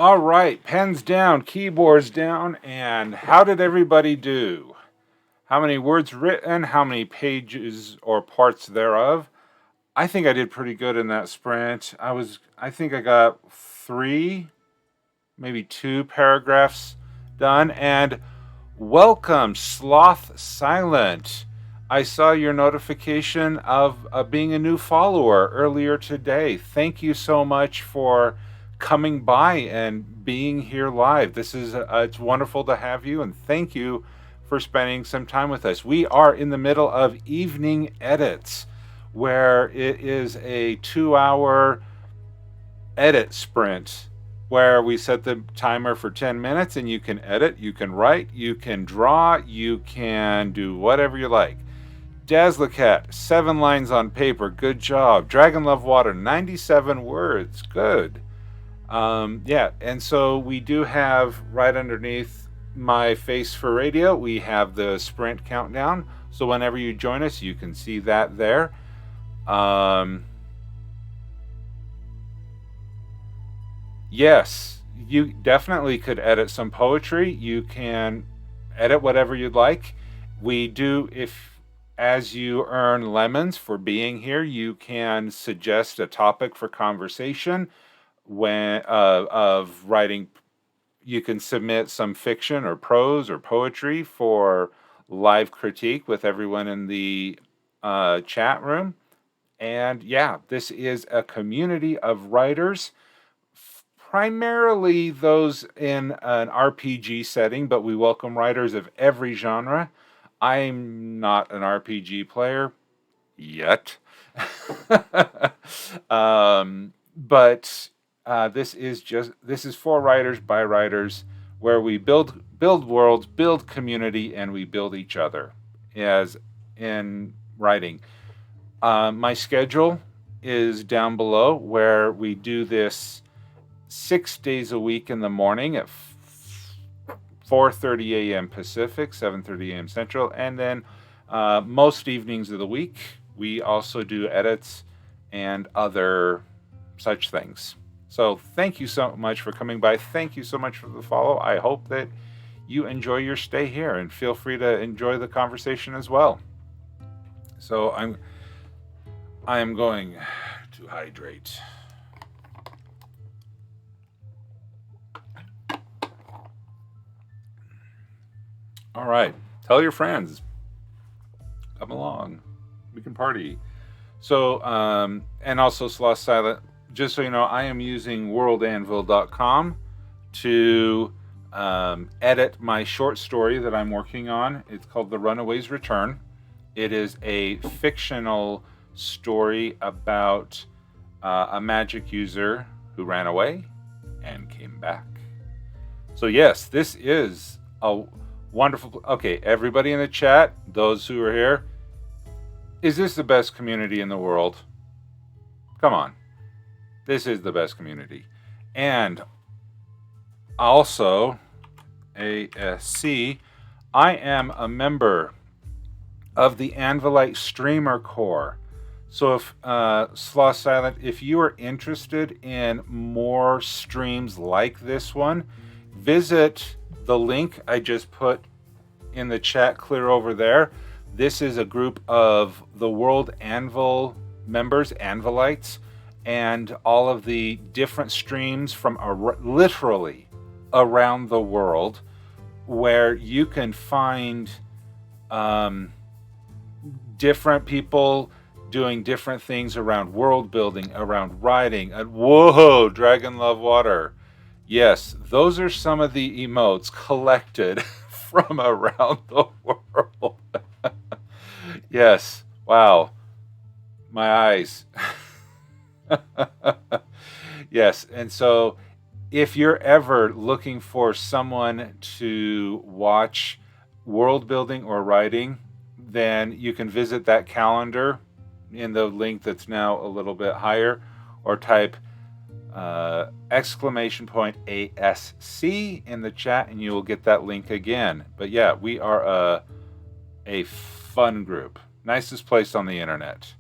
All right, pens down, keyboards down, and how did everybody do? How many words written? How many pages or parts thereof? I think I did pretty good in that sprint. I think I got 3, maybe 2 paragraphs done. And welcome, Sloth Silent. I saw your notification of being a new follower earlier today. Thank you so much for coming by and being here live. It's wonderful to have you, and thank you for spending some time with us. We are in the middle of evening edits, where it is a 2-hour edit sprint where we set the timer for 10 minutes and you can edit, you can write, you can draw, you can do whatever you like. Dazzlecat, 7 lines on paper, good job. Dragon Love Water, 97 words, good. And so we do have right underneath my face for radio, we have the sprint countdown. So whenever you join us, you can see that there. Yes, you definitely could edit some poetry. You can edit whatever you'd like. We do, as you earn lemons for being here, you can suggest a topic for conversation of writing. You can submit some fiction or prose or poetry for live critique with everyone in the chat room. And yeah, this is a community of writers, primarily those in an RPG setting, but we welcome writers of every genre. I'm not an RPG player yet. But this is for writers by writers, where we build worlds, build community, and we build each other as in writing. My schedule is down below, where we do this 6 days a week in the morning at 4:30 a.m. Pacific, 7:30 a.m. Central, and then most evenings of the week we also do edits and other such things. So thank you so much for coming by. Thank you so much for the follow. I hope that you enjoy your stay here, and feel free to enjoy the conversation as well. So I am going to hydrate. All right, tell your friends. Come along, we can party. So, and also Sloth Silent, just so you know, I am using worldanvil.com to edit my short story that I'm working on. It's called The Runaway's Return. It is a fictional story about a magic user who ran away and came back. So yes, this is a wonderful. Okay, everybody in the chat, those who are here, is this the best community in the world? Come on. This is the best community. And also, ASC, I am a member of the Anvilite Streamer Core. So if Sloth Silent, if you are interested in more streams like this one, visit the link I just put in the chat clear over there. This is a group of the World Anvil members, Anvilites, and all of the different streams from literally around the world, where you can find different people doing different things around world building, around writing. Whoa, Dragon Love Water. Yes, those are some of the emotes collected from around the world. Yes, wow. My eyes. Yes, and so if you're ever looking for someone to watch world building or writing, then you can visit that calendar in the link that's now a little bit higher, or type !ASC in the chat and you will get that link again. But yeah, we are a fun group. Nicest place on the internet.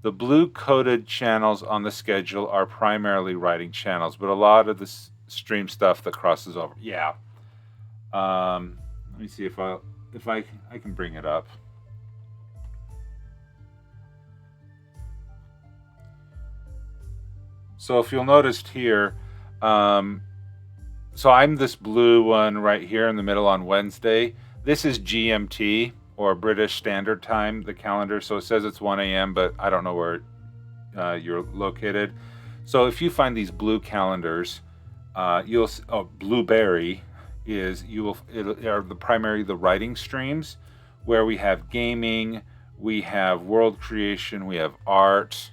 The blue coded channels on the schedule are primarily writing channels, but a lot of the stream stuff that crosses over. Yeah. Let me see if I can bring it up. So if you'll notice here, so I'm this blue one right here in the middle on Wednesday. This is GMT, or British Standard Time, the calendar. So it says it's 1 a.m., but I don't know where you're located. So if you find these blue calendars, Blueberry are the writing streams, where we have gaming, we have world creation, we have art.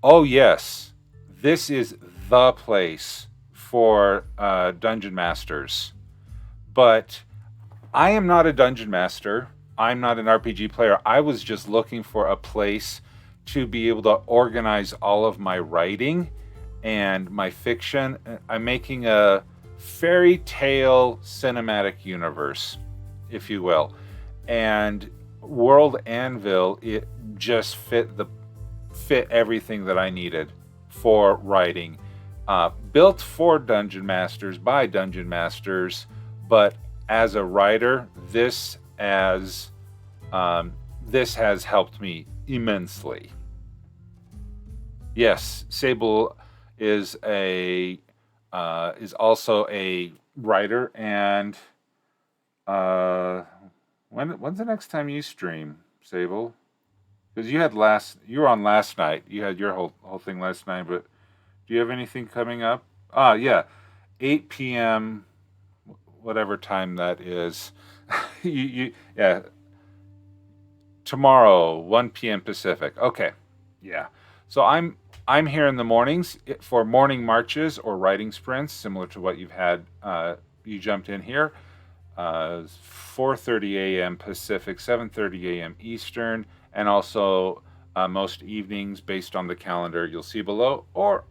Oh yes, this is the place for dungeon masters. But I am not a dungeon master. I'm not an RPG player. I was just looking for a place to be able to organize all of my writing and my fiction. I'm making a fairy tale cinematic universe, if you will. And World Anvil, it just fit everything that I needed for writing. Built for dungeon masters by dungeon masters, but as a writer, this has helped me immensely. Yes, Sable is also a writer, and when's the next time you stream, Sable? Because you were on last night. You had your whole thing last night, but do you have anything coming up? Yeah, 8 p.m. whatever time that is. Yeah. Tomorrow, 1 p.m. Pacific. Okay. Yeah. So I'm here in the mornings for morning marches or writing sprints, similar to what you've had. You jumped in here. 4:30 a.m. Pacific, 7:30 a.m. Eastern, and also most evenings based on the calendar you'll see below. Or,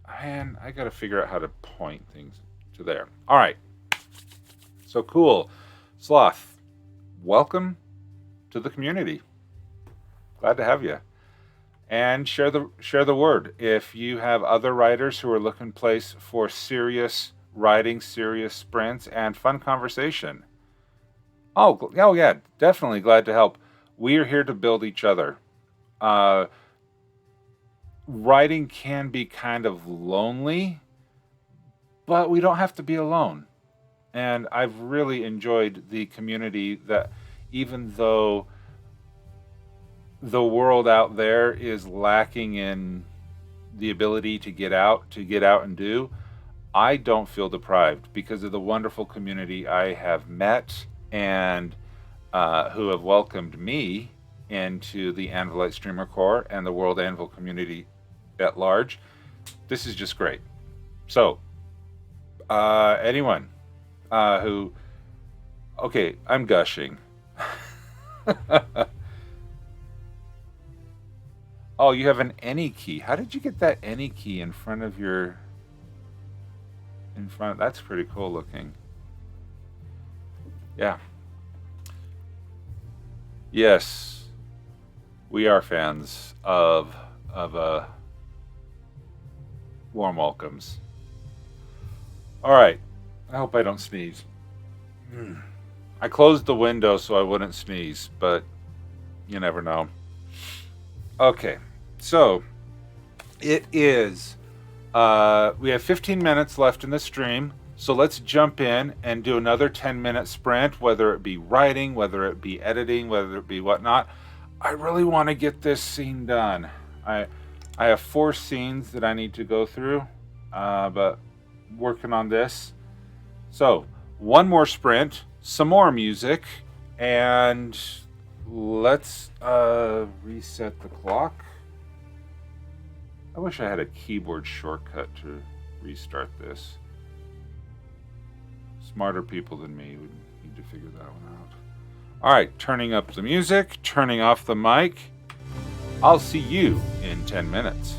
man, I got to figure out how to point things to there. All right. So cool. Sloth, welcome to the community. Glad to have you. And share the word. If you have other writers who are looking place for serious writing, serious sprints, and fun conversation. Oh yeah, definitely glad to help. We are here to build each other. Writing can be kind of lonely, but we don't have to be alone. And I've really enjoyed the community that, even though the world out there is lacking in the ability to get out and do, I don't feel deprived because of the wonderful community I have met and who have welcomed me into the Anvilite Streamer Core and the World Anvil community at large. This is just great. So, anyone who... Okay, I'm gushing. Oh, you have an any key. How did you get that any key in front of your... That's pretty cool looking. Yeah. Yes. We are fans of warm welcomes. All right. I hope I don't sneeze. I closed the window so I wouldn't sneeze, but you never know. Okay, so it is, we have 15 minutes left in the stream, so let's jump in and do another 10-minute sprint, whether it be writing, whether it be editing, whether it be whatnot. I really want to get this scene done. I have 4 scenes that I need to go through, but working on this. So, one more sprint, some more music, and... let's reset the clock. I wish I had a keyboard shortcut to restart this. Smarter people than me would need to figure that one out. Alright, turning up the music, turning off the mic. I'll see you in 10 minutes.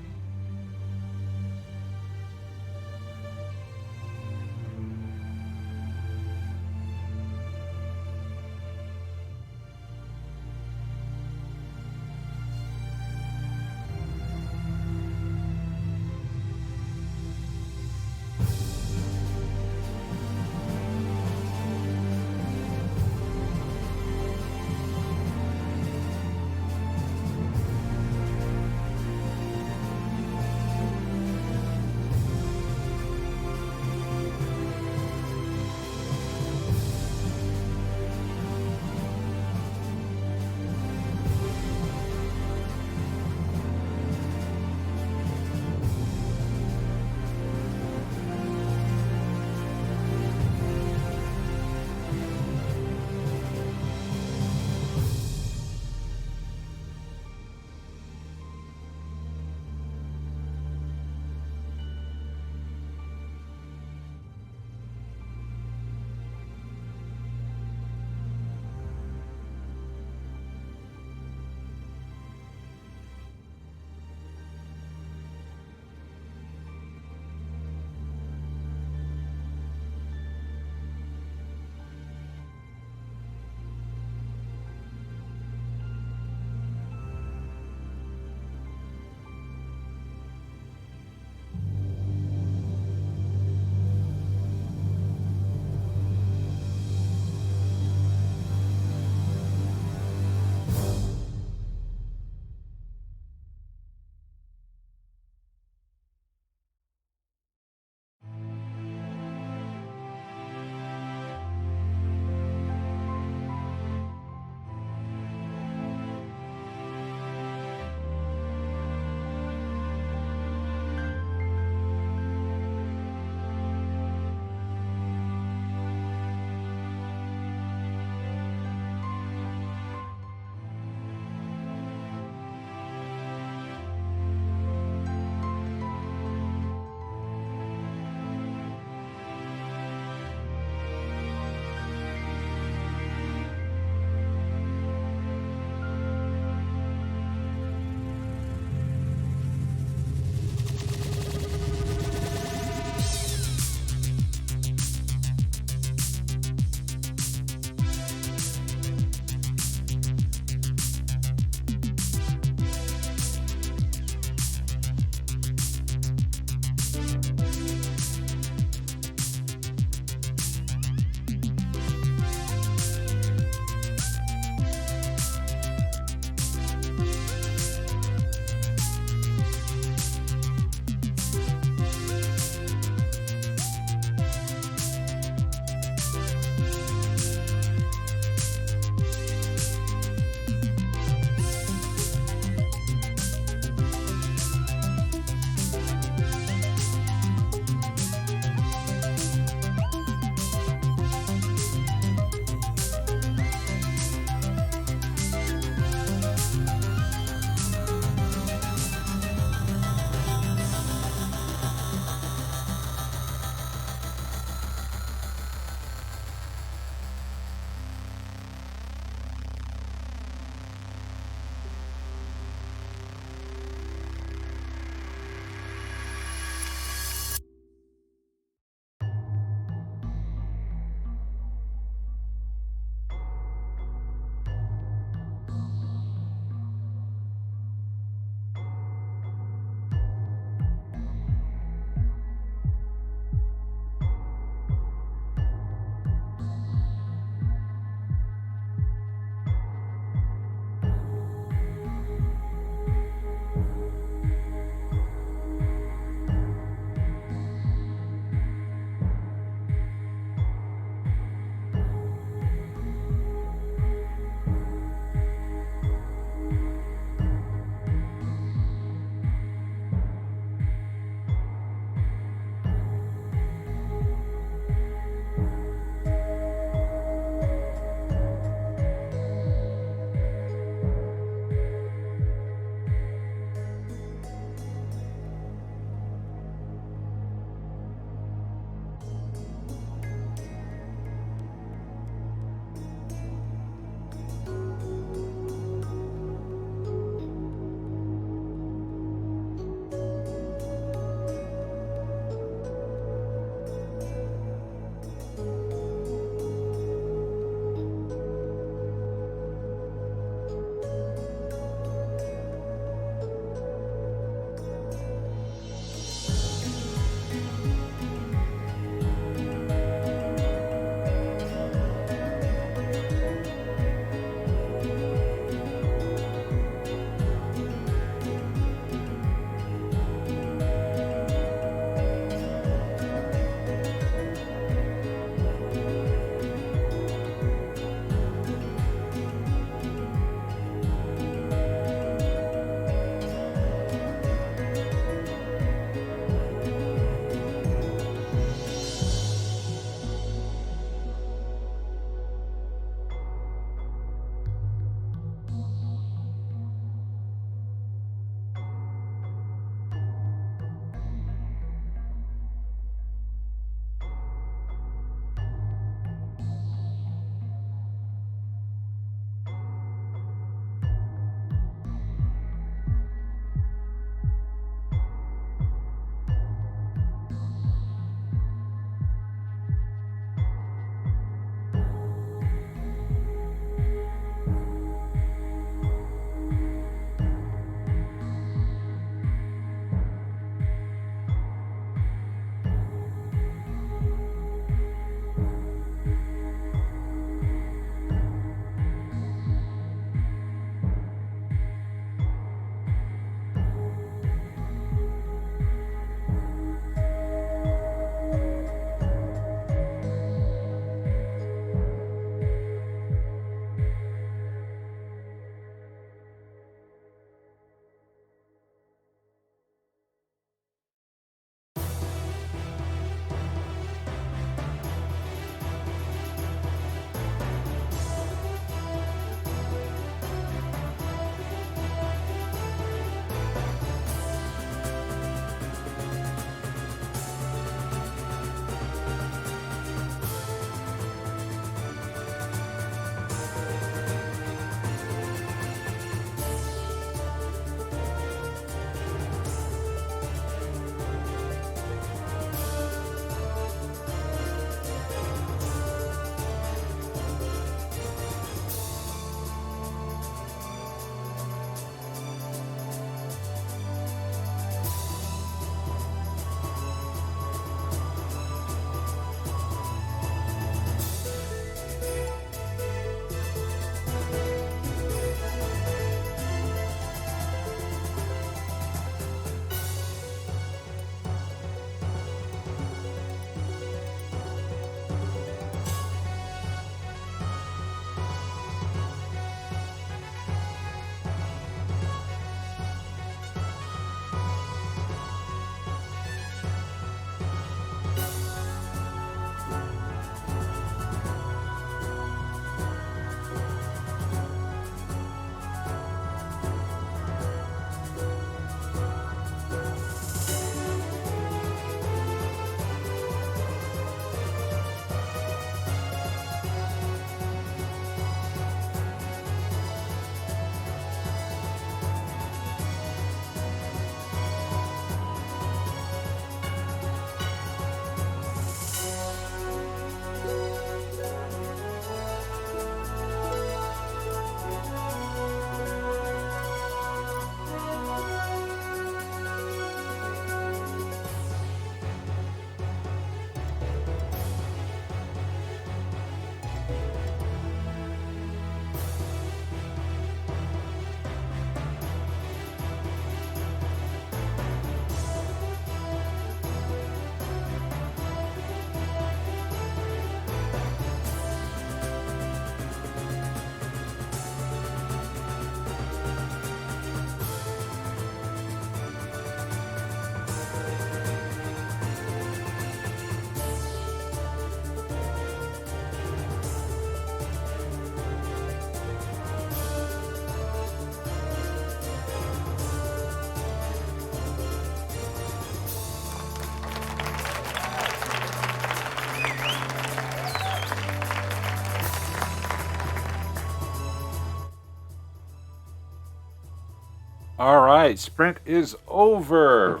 All right, sprint is over.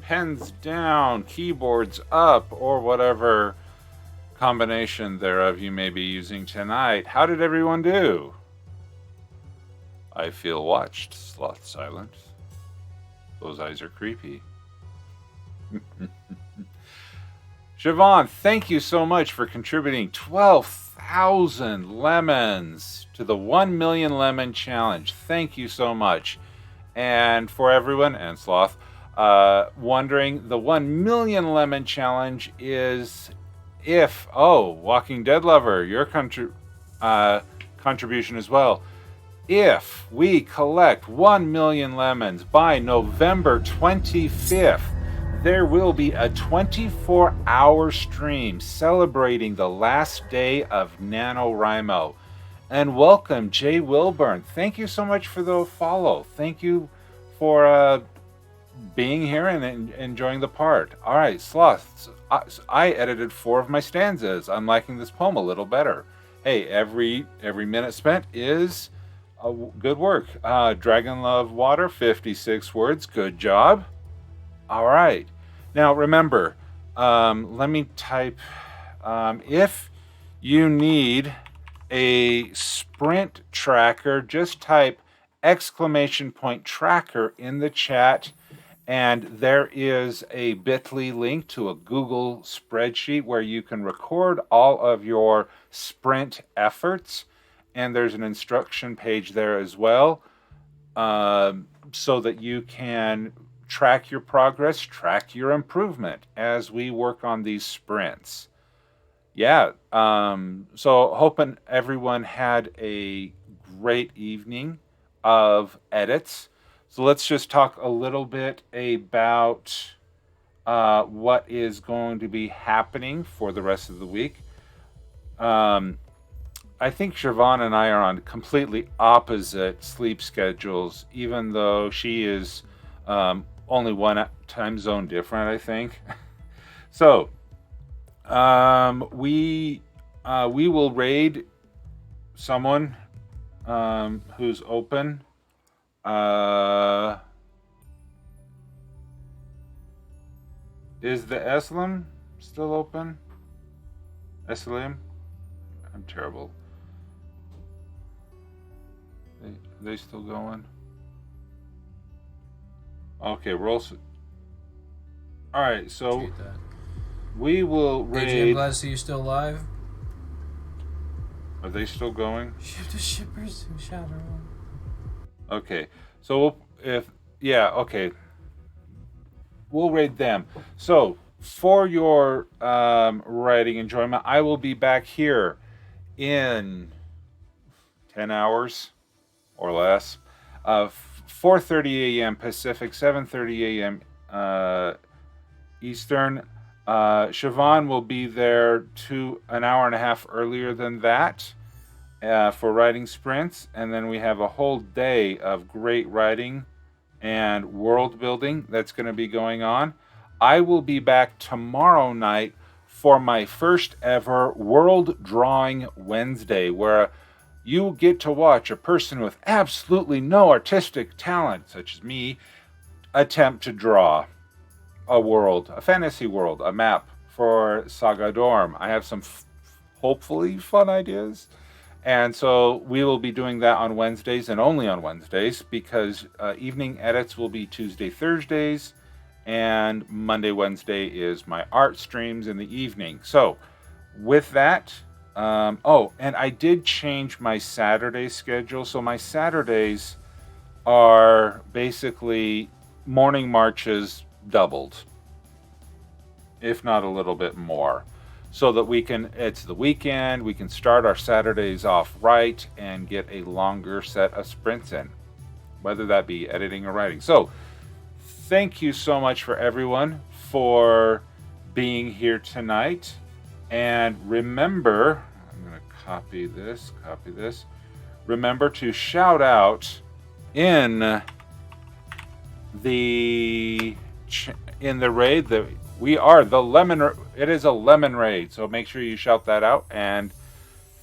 Pens down, keyboards up, or whatever combination thereof you may be using tonight. How did everyone do? I feel watched, Sloth Silence. Those eyes are creepy. Siobhan, thank you so much for contributing 12,000 lemons to the 1 million lemon challenge. Thank you so much. And for everyone, and Sloth, wondering, the 1 million lemon challenge is if, Walking Dead Lover, your contribution as well. If we collect 1 million lemons by November 25th, there will be a 24-hour stream celebrating the last day of NaNoWriMo. And welcome, Jay Wilburn. Thank you so much for the follow. Thank you for being here and enjoying the part. All right, Sloth, I edited 4 of my stanzas. I'm liking this poem a little better. Hey, every minute spent is good work. Dragon Love Water, 56 words. Good job. All right. Now, remember, let me type, if you need a sprint tracker, just type !tracker in the chat, and there is a bit.ly link to a Google spreadsheet where you can record all of your sprint efforts, and there's an instruction page there as well, so that you can track your progress, track your improvement as we work on these sprints. Yeah, so hoping everyone had a great evening of edits. So let's just talk a little bit about what is going to be happening for the rest of the week. I think Siobhan and I are on completely opposite sleep schedules, even though she is only one time zone different, I think. So we will raid someone who's open. Is the Eslam still open? Eslam? I'm terrible. They still going? Okay, roll. All right, so we will raid. AJ, I'm glad to see you're still alive. Are they still going? Ship the shippers who shatter. Okay, so we'll raid them. So for your writing enjoyment, I will be back here in 10 hours or less. 4:30 a.m. Pacific, 7:30 a.m. Eastern. Siobhan will be there an hour and a half earlier than that for writing sprints, and then we have a whole day of great writing and world building that's going to be going on. I will be back tomorrow night for my first ever World Drawing Wednesday, where you get to watch a person with absolutely no artistic talent, such as me, attempt to draw a world, a fantasy world, a map for Saga Dorm. I have some hopefully fun ideas. And so we will be doing that on Wednesdays and only on Wednesdays, because evening edits will be Tuesday, Thursdays, and Monday, Wednesday is my art streams in the evening. So with that, and I did change my Saturday schedule. So my Saturdays are basically morning marches doubled, if not a little bit more, so that it's the weekend, we can start our Saturdays off right and get a longer set of sprints in, whether that be editing or writing. So thank you so much for everyone for being here tonight. And remember, I'm going to copy this. Remember to shout out in the raid that we are the lemon. It is a lemon raid, so make sure you shout that out. And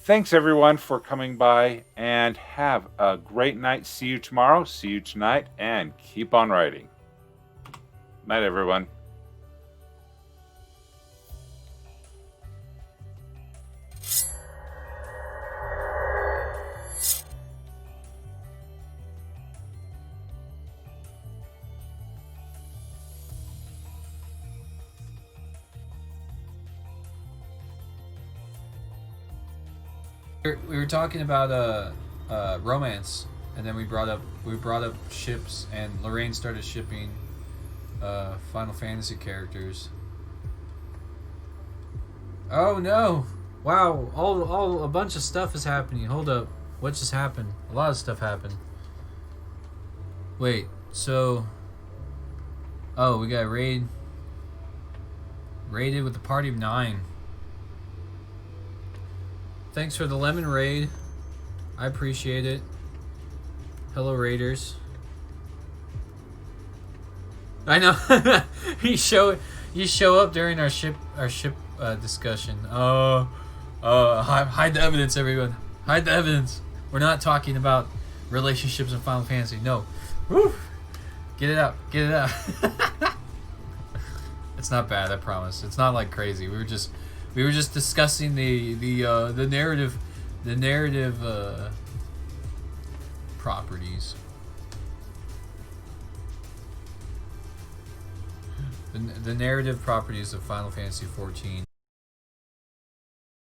Thanks everyone for coming by, and have a great night. See you tomorrow, see you tonight, and keep on writing. Night everyone. We were talking about romance, and then we brought up ships, and Lorraine started shipping Final Fantasy characters. Oh no! Wow, all a bunch of stuff is happening. Hold up, what just happened? A lot of stuff happened. Wait, so we got raided with a party of 9. Thanks for the lemon raid. I appreciate it. Hello, raiders. I know. you show up during our ship discussion. Hide the evidence, everyone. Hide the evidence. We're not talking about relationships in Final Fantasy. No. Woo. Get it out. Get it out. It's not bad, I promise. It's not like crazy. We were just discussing the narrative properties. The narrative properties of Final Fantasy XIV.